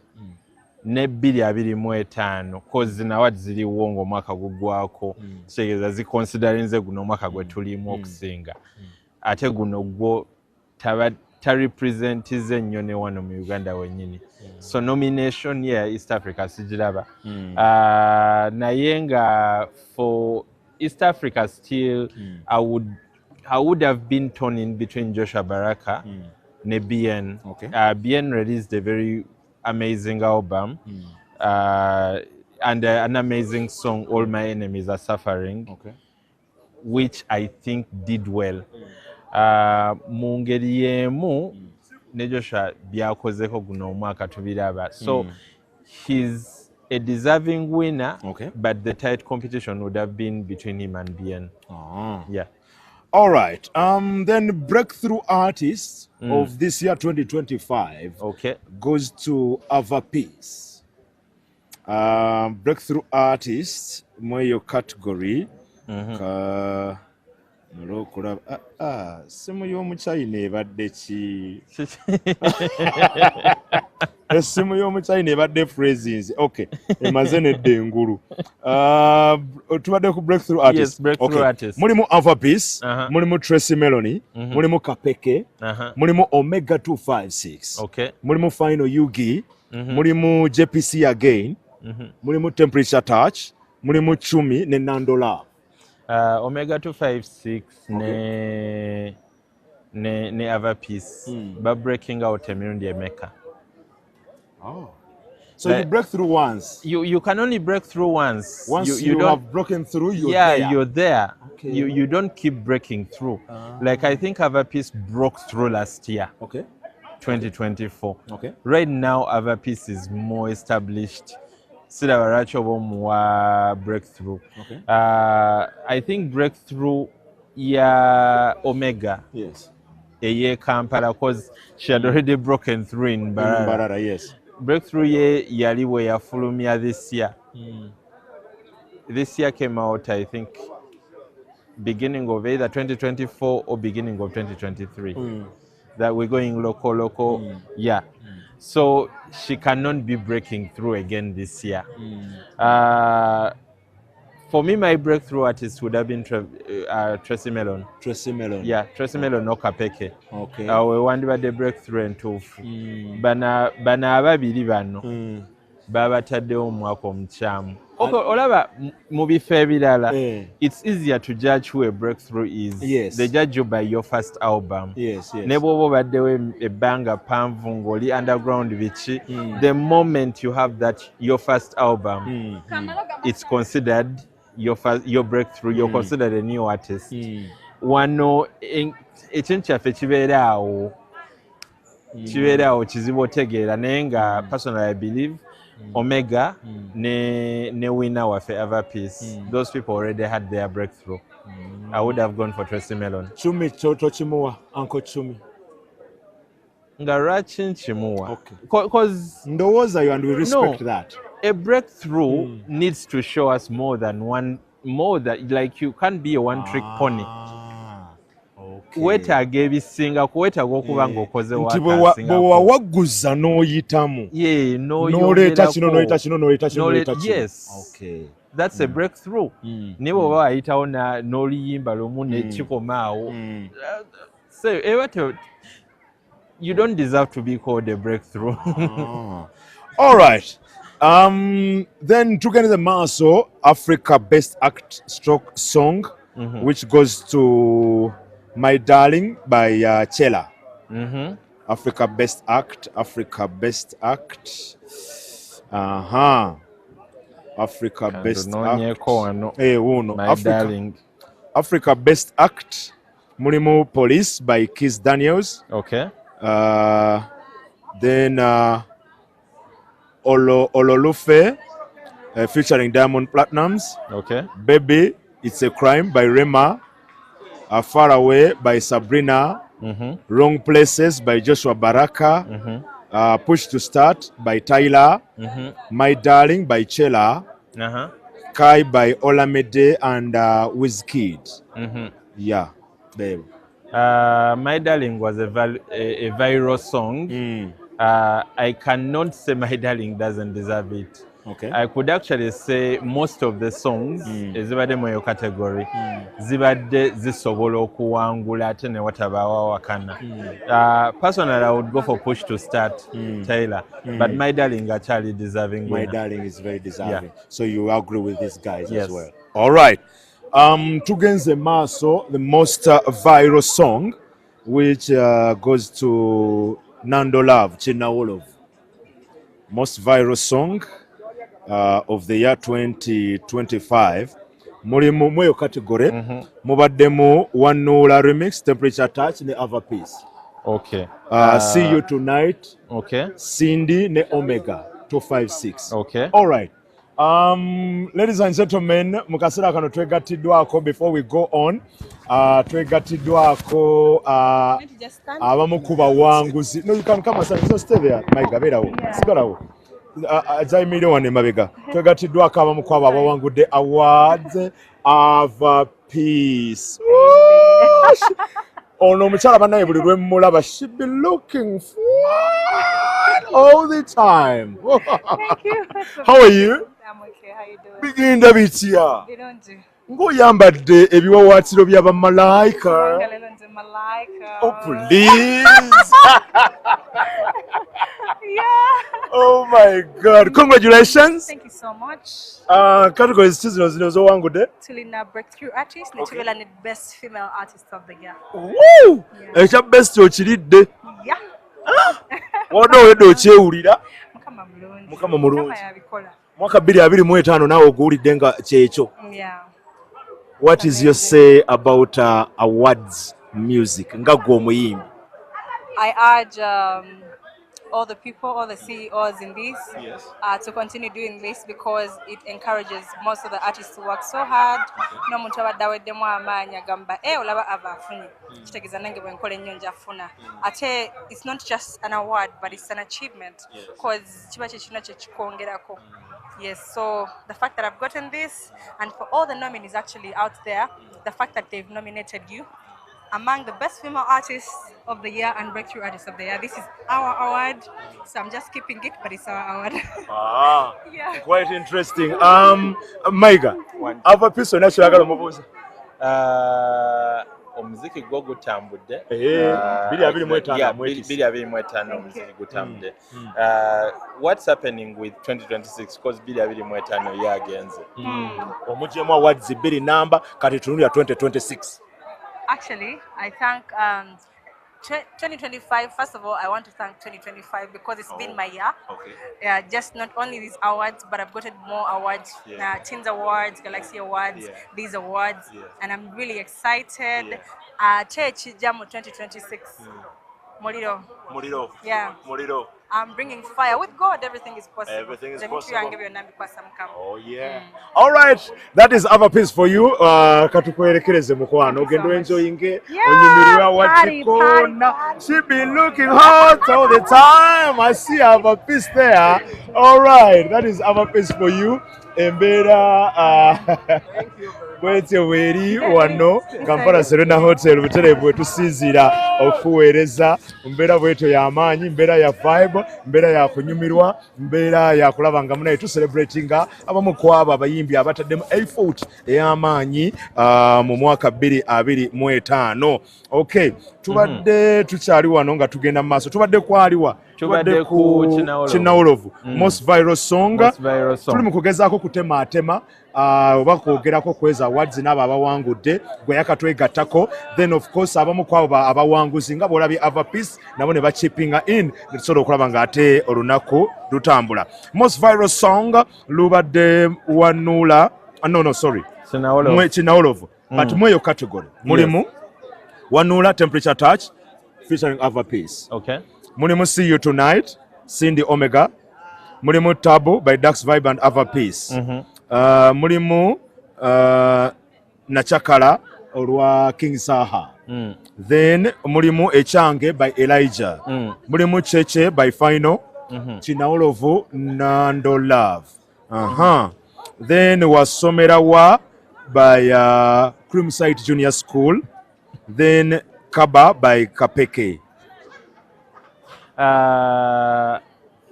Ne 2025 cause nawadi ziriwo ng'omwaka gugwako kitegeeza ziconsiderinze guno omwaka gwe tulimu okusinga ate guno gwo tarepresentize nnyo ne wano mu Uganda wennyini so nomination East Africa sigiraba naye nga for East Africa still I would have been torn in between Joshua Baraka ne Bien. Bien released a very amazing album and an amazing song, All My Enemies Are Suffering, which I think did well. Mu ngeri y'emu ne Joshua byakozeko guno omwaka tubiraba. So he's a deserving winner, but the tight competition would have been between him and Bien. Yeah. All right. Then breakthrough artist of this year 2025 goes to Ava Peace. Breakthrough artist mweyo category simu y'omuchina ebadde ki esimu y'omuchina ebadde phrases emaze nedde engulu tubadde ku breakthrough artist. Mulimu Ava Peace, mulimu Tracy Meloni, mulimu Kapeke, mulimu Omega 256, mulimu Final Yugi, mulimu JPC Again, mulimu Temperature Touch, mulimu Chumi ne Nando Love. Omega 256 ne Ava Peace ba breaking out emirundi emeka. So you break through once. You can only break through once. Once you have broken through, you're there. You're there. You don't keep breaking through. Like I think Ava Peace broke through last year. 2024. Right now Ava Peace is more established. Sidawaracho wa breakthrough. I think breakthrough Omega. Eye Kampala, because she had already broken through in Barara. Breakthrough yali we yafulumya this year. This year came out, I think, beginning of either 2024 or beginning of 2023. That we're going local. Yeah. So she cannot be breaking through again this year. For me, my breakthrough artist would have been Tracy Melon. Tracy Melon. Yeah, Tracy Melon no Kapeke. Okay. We wonder the breakthrough and tofu. Bana ababiri bano. Babataddewo omwaka omukyamu. Olaba mu bifo ebirala, it's easier to judge who a breakthrough is. Yes. They judge you by your first album. Yes. Ne bw'oba obaddewo ebbanga ppanvu ng'oli underground biki, the moment you have that your first album, it's considered your breakthrough. You're considered a new artist. Wano ekintu kyaffe kibeeraawo kizibu otegeera naye nga personally I believe Omega ne winner waffe Everpeace, those people already had their breakthrough. I would have gone for Tracy Melon. Chumi choto chimuwa, Uncle Chumi. Nga lwaki nkimuwa? Okay. Because ndowooza you and we respect that. A breakthrough needs to show us more than like you can't be a one trick pony. Weetaaga ebisinga kuweetaaga okuba ng'okoze wawagguza n'oyitamu n'oleeta kino. Yes. Okay. That's a breakthrough. Naye bw'oba wayitawo n'oluyimba lumu ne kikomaawo. So you don't deserve to be called a breakthrough. All right. Then tugende maaso Africa Best Act stroke song, which goes to My Darling by Chela. Africa Best Act. Africa Best Act. My Darling. Africa Best Act. Mulimu Police by Kiss Daniels. Okay. Then Olowooza featuring Diamond Platnumz. Okay. Baby, It's a Crime by Rema. Far Away by Sabrina. Wrong Places by Joshua Baraka. Push to Start by Tyler. My Darling by Chela. Kai by Olamide and Wizkid. Yeah, babe. My Darling was a viral song. I cannot say My Darling doesn't deserve it. Okay. I could actually say most of the songs ezibadde mu eyo category zibadde zisobola okuwangula ate ne watabaawo wakana. Personally, I would go for Push to Start, Taylor, but My Darling actually deserving. My Darling is very deserving. Yeah. So you agree with these guys as well. All right. Tugenze maaso, the most viral song, which goes to Nando Love, Chinawolov. Most viral song of the year 2025. Mulimu mweyo category. Mubaddemu Wanula Remix, Temperature Touch, ne Everpeace. Okay. See You Tonight. Okay. Cindy, ne Omega, 256. Okay. All right. Ladies and gentlemen, mukasera kano twegattiddwako before we go on. Twegattiddwako abamu ku bawanguzi. No, you can come aside. So stay there. Mike, beerawo. Sigalawo. Ajai million ne mabega. Twegattiddwako abamu ku abo abawangudde awards of peace. Ono omukyala bannaye buli lwe mmulaba, she be looking fine all the time. Thank you. How are you? I'm okay. How you doing? Bigenda bitya? Birungi. Ng'oyambadde ebiwawaatiro by'abamalayika. Oh, please. Yeah. Oh my God. Congratulations. Thank you so much. Categories zino z'owangudde? Tulina breakthrough artist, ne tubera ne best female artist of the year. Woo! Ekya best okiridde. Yeah. Wano owedde okyewulira. Mukama mulungi. Mukama mulungi. Mukama yabikola. Mwaka 2025 naawe oguwulidde nga kyekyo. Yeah. What is your say about awards music nga gwe omuyimbi? I urge all the people, all the CEOs in this, Yes. to continue doing this because it encourages most of the artists to work so hard. N'omuntu abadde aweddemu amaanyi agamba olaba ava afunye kitegeeza nange bwe nkola ennyo nja funa ate it's not just an award but it's an achievement because kiba kyekirina kye kikwongerako. Yes, so the fact that I've gotten this and for all the nominees actually out there, the fact that they've nominated you among the best female artists of the year and breakthrough artists of the year. This is our award, so I'm just keeping it, but it's our award. Yeah. Quite interesting. Maiga, ava piece on national mubuza. Omuziki gwo gutambudde. 2025 omuziki gutambudde. What's happening with 2026 because 2025 yagenze. Omujemu awards 2 number kati tunulira 2026. Actually, I thank 2025. First of all, I want to thank 2025 because it's been my year. Okay. Yeah, just not only these awards, but I've gotten more awards. Teens Awards, Galaxy Awards, these awards, and I'm really excited. Church Jamu 2026. Muliro. Yeah. Muliro. I'm bringing fire. With God, everything is possible. Everything is possible. Oh, yeah. All right. That is our piece for you. Katukuelekereze mukwano. Ogendo enjoyinge. Onyumirwa wati KOONA. She been looking hot all the time. I see our piece there. All right. That is our piece for you. Embera. Bwetyo weri wano Kampala Serena Hotel butere bwetusinzira okuweereza mbeera bwetyo y'amaanyi, mbeera ya vibe, mbeera ya kunyumirwa, mbeera ya kulaba nga munaye tu celebratinga abamu kwabo abayimbi abataddemu effort ey'amaanyi mu mwaka 2025. Okay, tubadde tukyali wano nga tugenda mu maaso. Tubadde kwaliwa tubadde ku Kinawolovu most viral song. Tuli mu kugezaako kutemaatema oba kwogerako kweza awards n'abo abawangudde gwe yakatwegattako, then of course abamu kwabo abawanguzi nga bw'olabye Avapeace nabo ne bachippinga in netusobola okulaba ng'ate olunaku lutambula. Most viral song lubadde Wanula Kinawolovu but mweyo category mulimu Wanula Temperature Touch featuring Avapeace. Okay. Mulimu See You Tonight Cindy Omega. Mulimu Tabu by Dax Vibe and Avapeace. Mulimu Nachakala olwa King Saha. Then mulimu Echange by Elijah. Mulimu Cheche by Final. Kinawolovu Nando Love. Then Wasomerawa by Creamside Junior School. Then Kaba by Kapeke.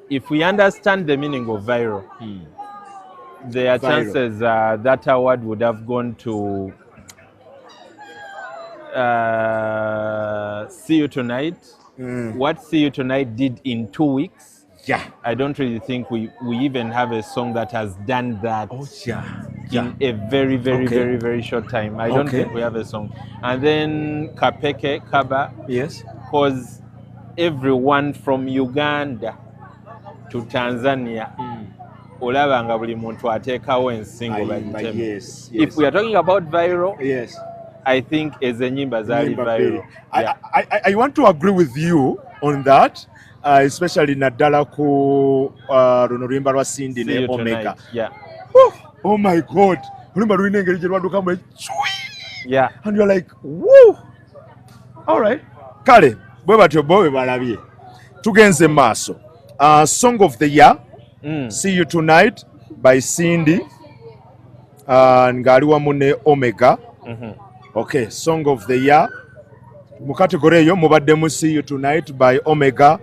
If we understand the meaning of viral, there are chances that award would have gone to See You Tonight. What See You Tonight did in 2 weeks, I don't really think we even have a song that has done that in a very, very short time. I don't think we have a song. And then Kaba, because everyone from Uganda to Tanzania, olaba nga buli muntu ateekawo ensingo bagitemu. If we are talking about viral, I think ezenyimba zaali viral. I want to agree with you on that, especially naddala ku luno luyimba lwa Cindy ne Omega. Oh my God, oluyimba lulina engeri gye lwaddukamu echui. And you're like, woo! All right. Kale, bwe batyo bwe balabye. Tugenze maaso. Song of the Year, See You Tonight by Cindy ng'ali wamu ne Omega. Okay, Song of the Year mu category eyo mubaddemu See You Tonight by Omega,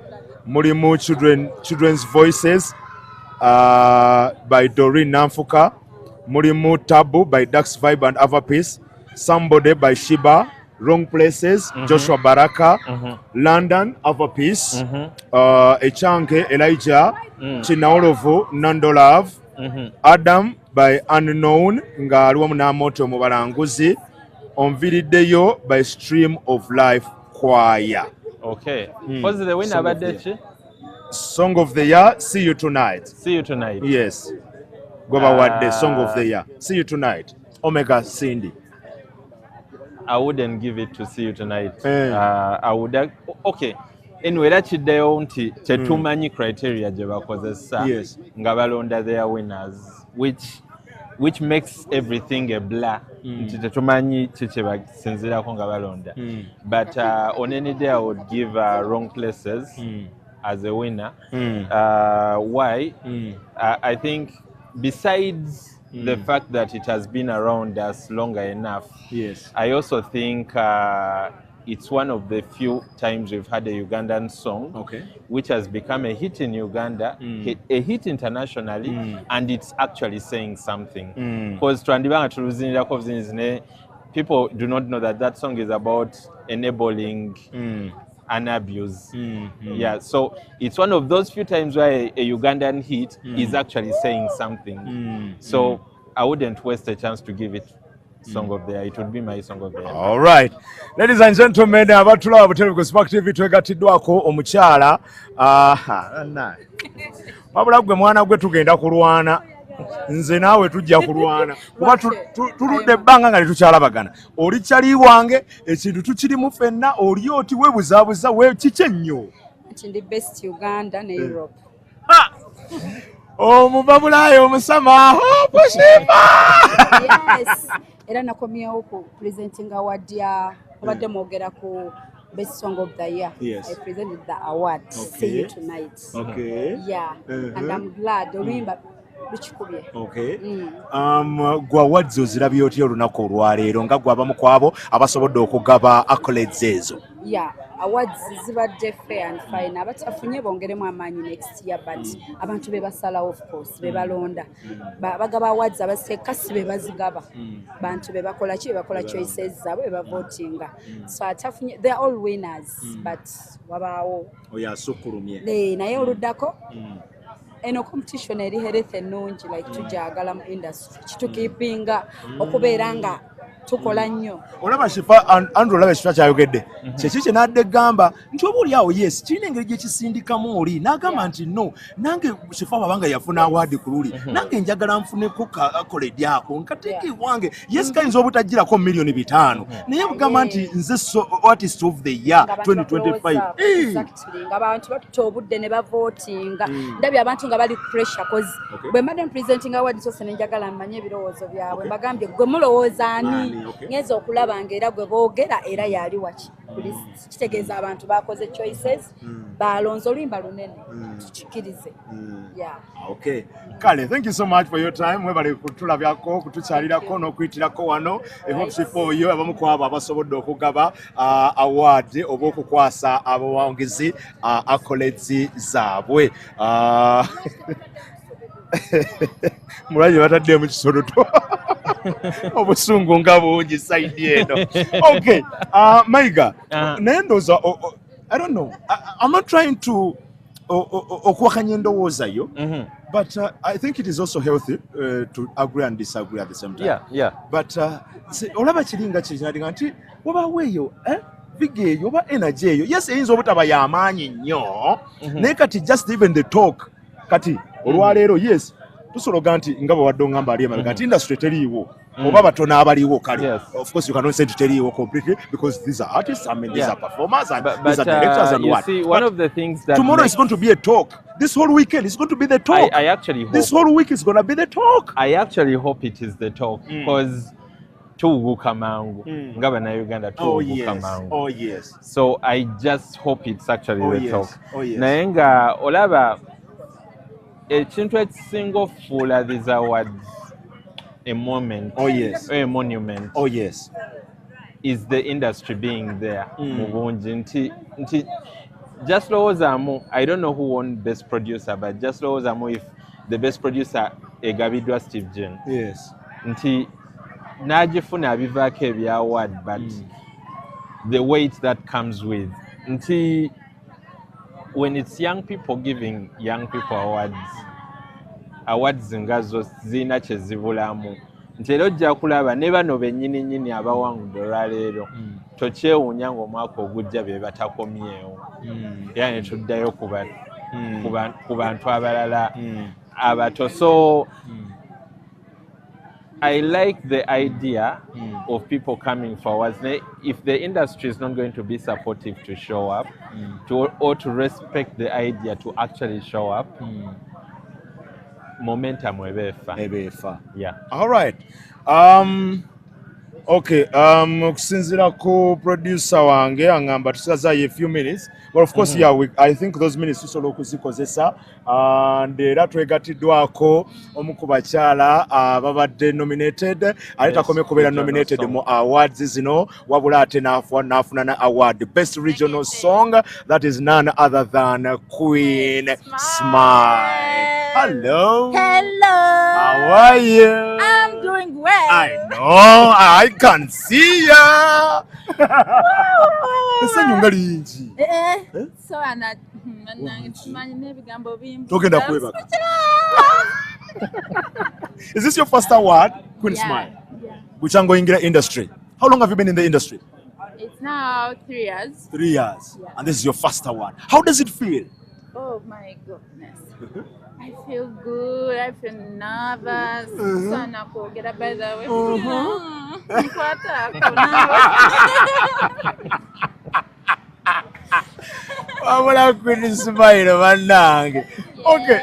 mulimu Children's Voices by Doreen Nanfuka, mulimu Tabu by Dax Vibe and Avapeace, Somebody by Shiba, Wrong Places, Joshua Baraka, London, Avapeace, Echange, Elijah, Kinawolovu, Nando Love, Adam by Unknown, nga aliwamu n'amoto mu balanguzi, Onviriddeyo by Stream of Life Choir. Okay. What's the winner abadde? Song of the Year, See You Tonight. See You Tonight. Yes. Goba wadde Song of the Year. See You Tonight. Omega Cindy. I wouldn't give it to See You Tonight. I would. Okay. anyway era kiddeyo nti tetumanyi criteria gye bakozesa Yes. nga balonda their winners which makes everything a blur nti tetumanyi kiki basinziirako nga balonda but on any day I would give wrong places as a winner why I think besides the fact that it has been around us longer enough Yes. I also think it's one of the few times we've had a Ugandan song which has become a hit in Uganda, a hit internationally, and it's actually saying something. Because people do not know that that song is about enabling an abuse. Yeah, so it's one of those few times where a Ugandan hit is actually saying something. So I wouldn't waste a chance to give it song of the year. It would be my song of the year. All right. Ladies and gentlemen, abatulaba butebe ku Spark TV twegatiddwako omukyala wabula gwe mwana gwe tugenda kulwana nze naawe tujja kulwana kuba tuludde ebbanga nga tetukyalabagana oli kyali wange ekintu tukirimu ffenna oli oti webuzaabuza kiki ennyo nti ndi best Uganda ne Europe. Omubabulayo omusama Hopushima. Yes. Era nakomyewo ku presenting award ya obadde mwogera ku best song of the year. Yes. I presented the award. See you tonight. Okay. Yeah. And I'm glad oluyimba luchikubye. Okay. Gwa awards ozirabye otya olunaku olwaleero nga gwabamu kwabo abasobodde okugaba accolades ezo. Yeah. Awards zibadde fair and fine. Abatafunye bongeremu amaanyi next year but abantu bebasalawo of course bebalonda. Bagaba awards abasekasi bebazigaba. Bantu bebakola ki bebakola choices zaabwe bebavotinga. So atafunye they are all winners but wabaawo. Oyasukulumye. Naye oluddako eno competition eri health ennungi like tujagala mu industry kitukipinga okubeera nga tukola nnyo. Olaba Shifa Andrew olaba Shifa kyayogedde kyekiki n'adde gamba nti oba oli awo yes kirina engeri gye kisindikamu oli n'agamba nti no nange Shifa babanga yafuna award ku luli nange njagala nfuneko accolade ako nkateeke wange yes kayinza obutajjirako miliyoni 5 naye bugamba nti nze artist of the year 2025 exactly ng'abantu batuta obudde ne bavotinga ndabye abantu nga bali pressure cause bwe madam presenting award sose nenjagala mmanye ebirowoozo byabwe mbagambye gwe mulowooza ani ngeze okulaba ng'era gwe boogera era yali waki kitegeeza abantu bakoze choices balonze oluyimba lunene tukikirize. Yeah. Okay. Kale, thank you so much for your time. Mwebale kutulabyako kutukyalirako n'okuyitirako wano ehopsifo yo abamu ku abo abasobodde okugaba award oba okukwasa abawangizi accolades zaabwe. Mulanye batadde mu kisodoto obusungu nga bungi side eno. Okay. Maiga, naye ndowooza I don't know. I'm not trying to okuwakanya endowooza yo, but I think it is also healthy to agree and disagree at the same time. Yeah. But olaba kiringa kiringa nti wabaawo eyo big eyo oba energy eyo yes eyinza obutaba y'amaanyi nnyo naye kati just even the talk kati olwaleero yes tusologa nti nga bwe wadde ongamba ali emabega nti industry teriiwo oba batono abaliwo kale. Of course you cannot say to teriiwo completely because these are artists, I mean these are performers and these are directors and what. See, one of the things that tomorrow is going to be a talk. This whole weekend is going to be the talk. I actually hope this whole week is going to be the talk. I actually hope it is the talk because tuguka mangu ngaba na Uganda tuguka mangu. Oh yes. So I just hope it's actually the talk. Oh yes. Nayenga olaba ekintu ekisinga ofuula these awards a moment. Oh yes. A monument. Oh yes. Is the industry being there. Mubunji nti just lowoozamu, I don't know who won best producer but just lowoozamu if the best producer egabidwa Steve Jen. Yes. Nti najifuna abivaako ebya award but the weight that comes with nti when it's young people giving young people awards ngazo zina kyezibulamu nti era ojja kulaba ne bano bennyini abawangudde olwaleero tokyewuunya ng'omwaka ogujja be batakomyewo era ne tuddayo ku bantu abalala abato. So I like the idea of people coming forward. If the industry is not going to be supportive to show up, or to respect the idea to actually show up, momentum ebefa. Yeah. All right. Okay, okusinzira ku producer wange angamba tusazayo a few minutes. But of course, I think those minutes tusobola okuzikozesa and era twegatiddwako omu ku bakyala babadde nominated ate takome kubeera nominated mu awards zino wabula ate n'afuna na award Best Regional Song, that is none other than Queen Smile. Hello. How are you? I'm doing well. I know, I can see ya. Ese nyunga lingi. So nange nebigambo bimbi. Togenda kwebaka. Is this your first award, Queen Smile? Yeah. Buchango Ingira industry. How long have you been in the industry? It's now 3 years. 3 years. Yeah. And this is your first award. How does it feel? Oh my goodness. I feel good. I feel nervous. Sana kuogera by the way. Queen Smile, manange. Okay.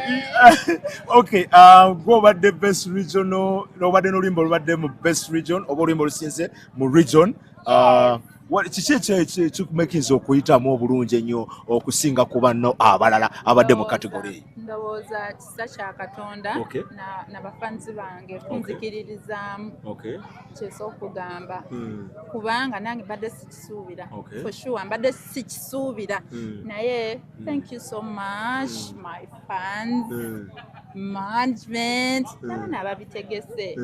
Okay. Go about the best regional. Nobody no limbo about them best region. Obo limbo since mu region. Kiki kikumakinza okuyitamu obulungi ennyo okusinga ku banno abalala abadde mu kategori? Ndowooza kisa kya Katonda n'abafanzi bange kunzikiririzaamu kyesa okugamba kubanga nange mbadde sikisuubira for sure mbadde sikisuubira naye thank you so much my fans management n'abaana ababitegese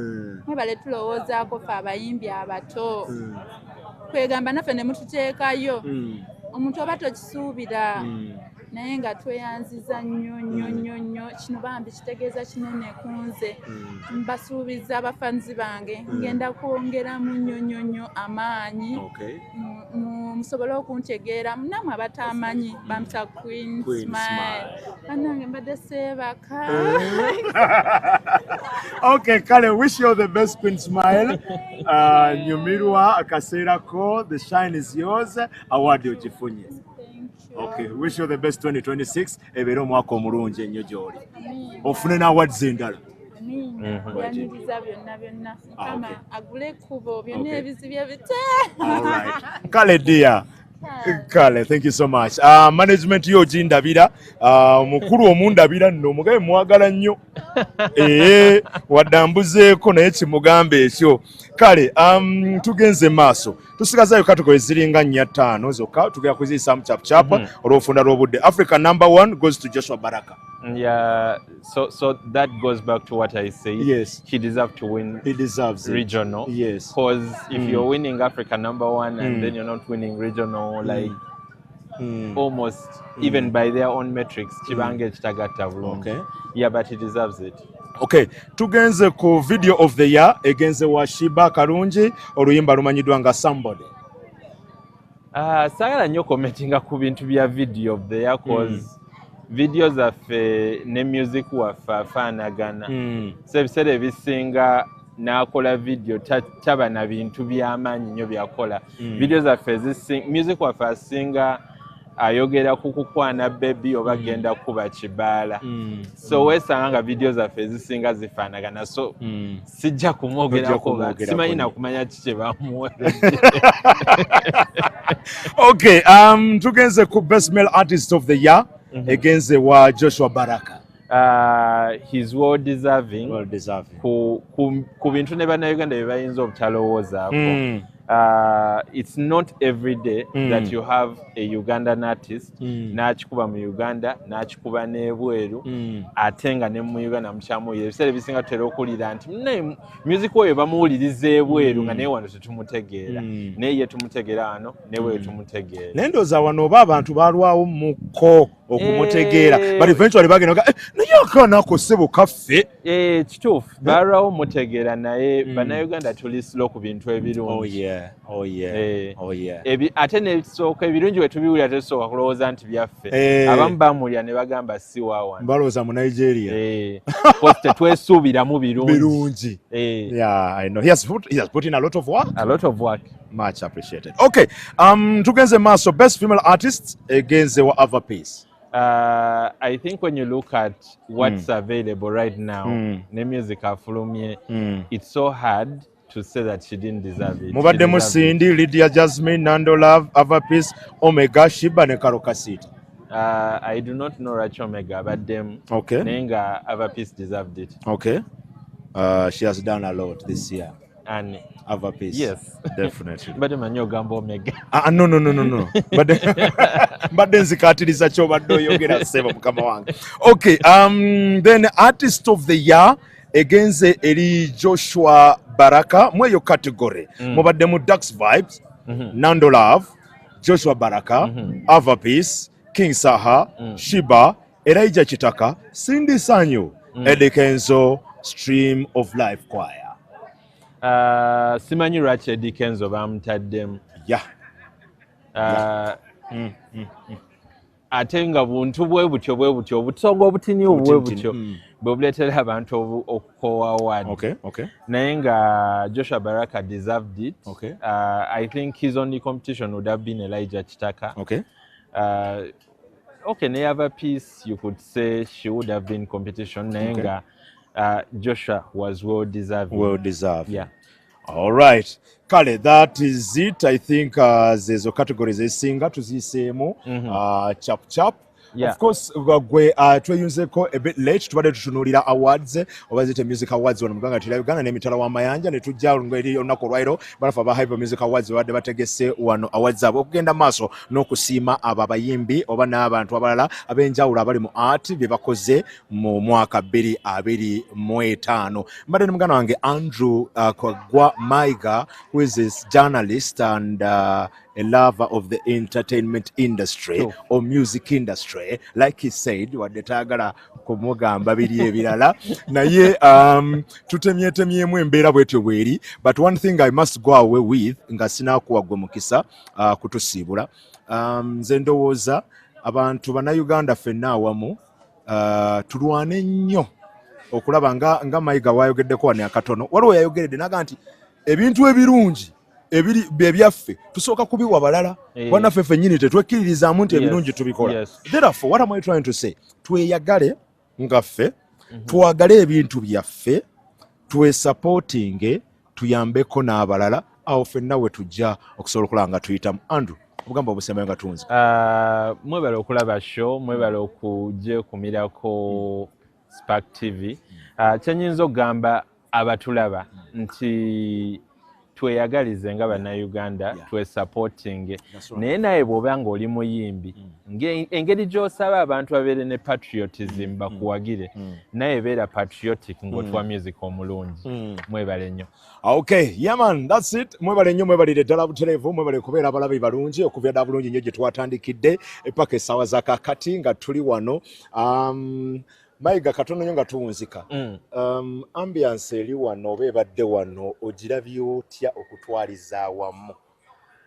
mwebale tulowoozaako fe abayimbi abato kwegamba naffe ne mututeekayo omuntu oba tokisuubira naye nga tweyanziza nnyo kino bambi kitegeeza kinene ku nze mbasuubiza abafanzi bange ngenda kwongeramu nnyo amaanyi musobole okuntegeera namwe abatamanyi bamuta Queen Smile bannange mbadde seebaka. Okay, Kale, wish you all the best, Queen Smile. Nyumirwa akaseerako, the shine is yours. Award ogifunye. Okay, wish you the best 2026. Ebeera omwaka omulungi ennyo gy'oli. Ofune n'awards endala. Yaniriza byonna. Mukama agule ekkubo byonna ebizibye bite. All right. Kale dear. Kale, thank you so much. Management yo Jindabira, mukuru omundabira nno mugabe mwagala nnyo. Wadambuzeeko naye kimugambe ekyo. Kale, tugenze maaso. Tusigazayo categories ziringa 5 zokka tugenda kuziyisamu chap olw'ofunda lw'obudde. Africa #1 goes to Joshua Baraka. Yeah, so that goes back to what I said. Yes, he deserves to win. He deserves regional. It. Yes, because if you're winning Africa #1 and then you're not winning regional, like almost even by their own metrics, Chibange Chitagata. Okay. Yeah, but he deserves it. Okay, tugenze ku video of the year egenze Washiba Karungi oluyimba lumanyiddwa nga Somebody. Sagala nnyo commentinga ku bintu bya video of the year cause videos zaffe ne music waffe afaanagana. So ebiseera ebisinga n'akola video taba na bintu by'amaanyi nnyo byakola. Videos zaffe music waffe asinga ayogera ku kukwana baby oba genda kuba kibaala. So weesanga nga video zaffe zisinga zifaanagana so sijja kumwogerako simanyi nakumanya kiki bamuwa. Okay, tugenze ku best male artist of the year egenze wa Joshua Baraka. He's well deserving. Ku bintu ne bannayuganda bye bayinza obutalowoozaako. It's not every day that you have a Ugandan artist n'akikuba mu Uganda n'akikuba n'ebweru ate nga ne mu Uganda mukyamuwulira. Ebiseera ebisinga tutera okuwulira nti music oyo bamuwuliriza ebweru nga naye wano tetumutegeera naye ye tumutegeera wano ne bwe tumutegeera. Naye ndowooza wano oba abantu balwawo muko okumutegeera but eventually bagenda naye akaana ako ssebo kaffe kituufu balwawo mutegeera naye bannayuganda tuli slow ku bintu ebirungi ate nebisooka ebirungi bwe tubiwulira tetusooka kulowooza nti byaffe abamu bamulya ne bagamba si waawa balowooza mu Nigeria kosi tetwesuubiramu birungi. Yeah, I know. He has put in a lot of work. A lot of work. Much appreciated. Okay. Tugenze maaso best female artists against our other piece. I think when you look at what's available right now, the music afulumye, it's so hard to say that she didn't deserve it. Mubadde Cindy, Lydia Jasmine, Nando Love, other piece, Omega, Shiba ne Karoka City. I do not know Rach Omega, but them Nenga other piece deserved it. Okay. She has done a lot this year. And other piece. Yes. Definitely. But manyo gambo Omega. No. But then zikatiriza kyo badde oyogera sebo mukama wange. Okay, then artist of the year against eri Joshua Baraka mweyo category. Mubadde mu Dax Vibes, Nando Love, Joshua Baraka, Other Piece, King Saha, Shiba, Elijah Chitaka, Cindy Sanyo, Eddie Kenzo, Stream of Life Choir. Simanyi lwaki Eddie Kenzo bamutaddemu. Ate nga buntu bwe butyo obutongo obutini obwe butyo bwe buleetera abantu okukoowa award. Naye nga Joshua Baraka deserved it. I think his only competition would have been Elijah Chitaka. Naye other piece you could say she would have been competition. Naye nga Joshua was well deserved. Yeah. All right. Kale, that is it. I think zezo categories esinga tuziseemu chap. Of course, gwe tweyunzeko a bit late tubadde tutunuulira awards oba zite music awards wano muganga tira Uganda n'emitala w'amayanja ne tujja ngeri olunaku olwairo balafa ba Hyper Music Awards badde bategese wano awards abo okugenda maaso n'okusiima abo abayimbi oba n'abantu abalala ab'enjawulo abali mu art bye bakoze mu mwaka 2025. Mbadde ne muganda wange Andrew Kwagwa Maiga, who is a journalist and a lover of the entertainment industry or music industry, like he said, wadde taagala kumugamba biri ebirala naye tutemyetemyemu embeera bwetyo bweri, but one thing I must go away with nga sinaakuwa gwe mukisa kutusiibula, nze ndowooza abantu bannayuganda ffenna awamu tulwane nnyo okulaba nga Mayiga wayogeddeko wano akatono, waliwo yayogeredde naga nti ebintu ebirungi ebiri byaffe tusooka kubiwa balala bannaffe ffennyini tetwekkiririzaamu nti ebirungi tubikola. Therefore, what am I trying to say? Tweyagale nga ffe, twagale ebintu byaffe, twesupportinge, tuyambeko n'abalala, awo ffenna we tujja okusobola okulaba nga tuyitamu. Andrew, obugamba obusembayo nga tunzi. Mwebale okulaba show, mwebale okugyekumiraako Spark TV. Kyenyinza okugamba abatulaba nti tweyagalize nga bannayuganda twesupporting naye naye bw'oba ng'oli muyimbi engeri gy'osaba abantu babeere ne patriotism bakuwagire naye beera patriotic ng'otuwa music omulungi. Mwebale nnyo. Okay, yeah man, that's it. Mwebale nnyo, mwebalire ddala butereevu, mwebale kubeera abalabi balungi okuva ddala bulungi nnyo gye twatandikidde epaka essaawa za kaakati nga tuli wano. Mayiga katono nnyo nga tuwunzika. Ambiance eri wano oba ebadde wano ogirabye otya okutwaliza wamu?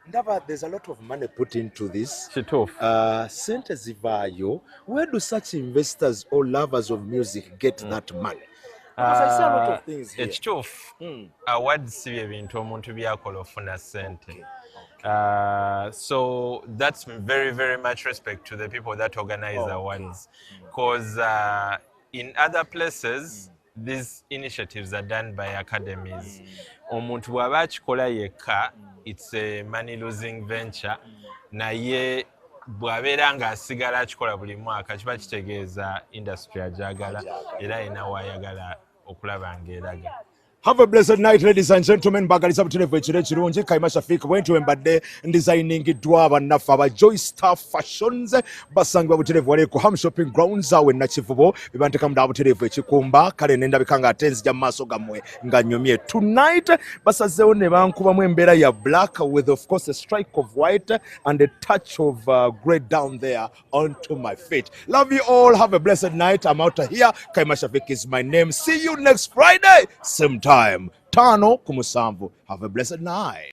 Ndaba there's a lot of money put into this. Sente zivaayo. Where do such investors or lovers of music get that money? Because I see a lot of things here. Ekituufu. Awards si bye bintu omuntu byakola ofuna sente. So that's very, very much respect to the people that organize awards, because in other places these initiatives are done by academies. Omuntu bw'aba akikola yekka, it's a money losing venture. Naye bw'abeera ng'asigala akikola buli mwaka kiba kitegeeza industry agyagala era ayina w'ayagala okulaba ng'eraga. Have a blessed night, ladies and gentlemen. Bagaliza buterevu ekiro ekirungi Kayima Shafiq bwentu embadde designingiddwa bannaffe aba Joy Star Fashions basangibwa buterevu wali ku Ham Shopping Grounds awe Nakivubo bibanteka mu buterevu ekikumba kale nendabika nga ate nzija mu maaso gammwe nga nnyomye. Tonight basazeewo ne bankubamu embeera ya black with of course a strike of white and a touch of grey down there onto my feet. Love you all. Have a blessed night. I'm out of here. Kayima Shafiq is my name. See you next Friday same time. Tano ku musanvu. Have a blessed night.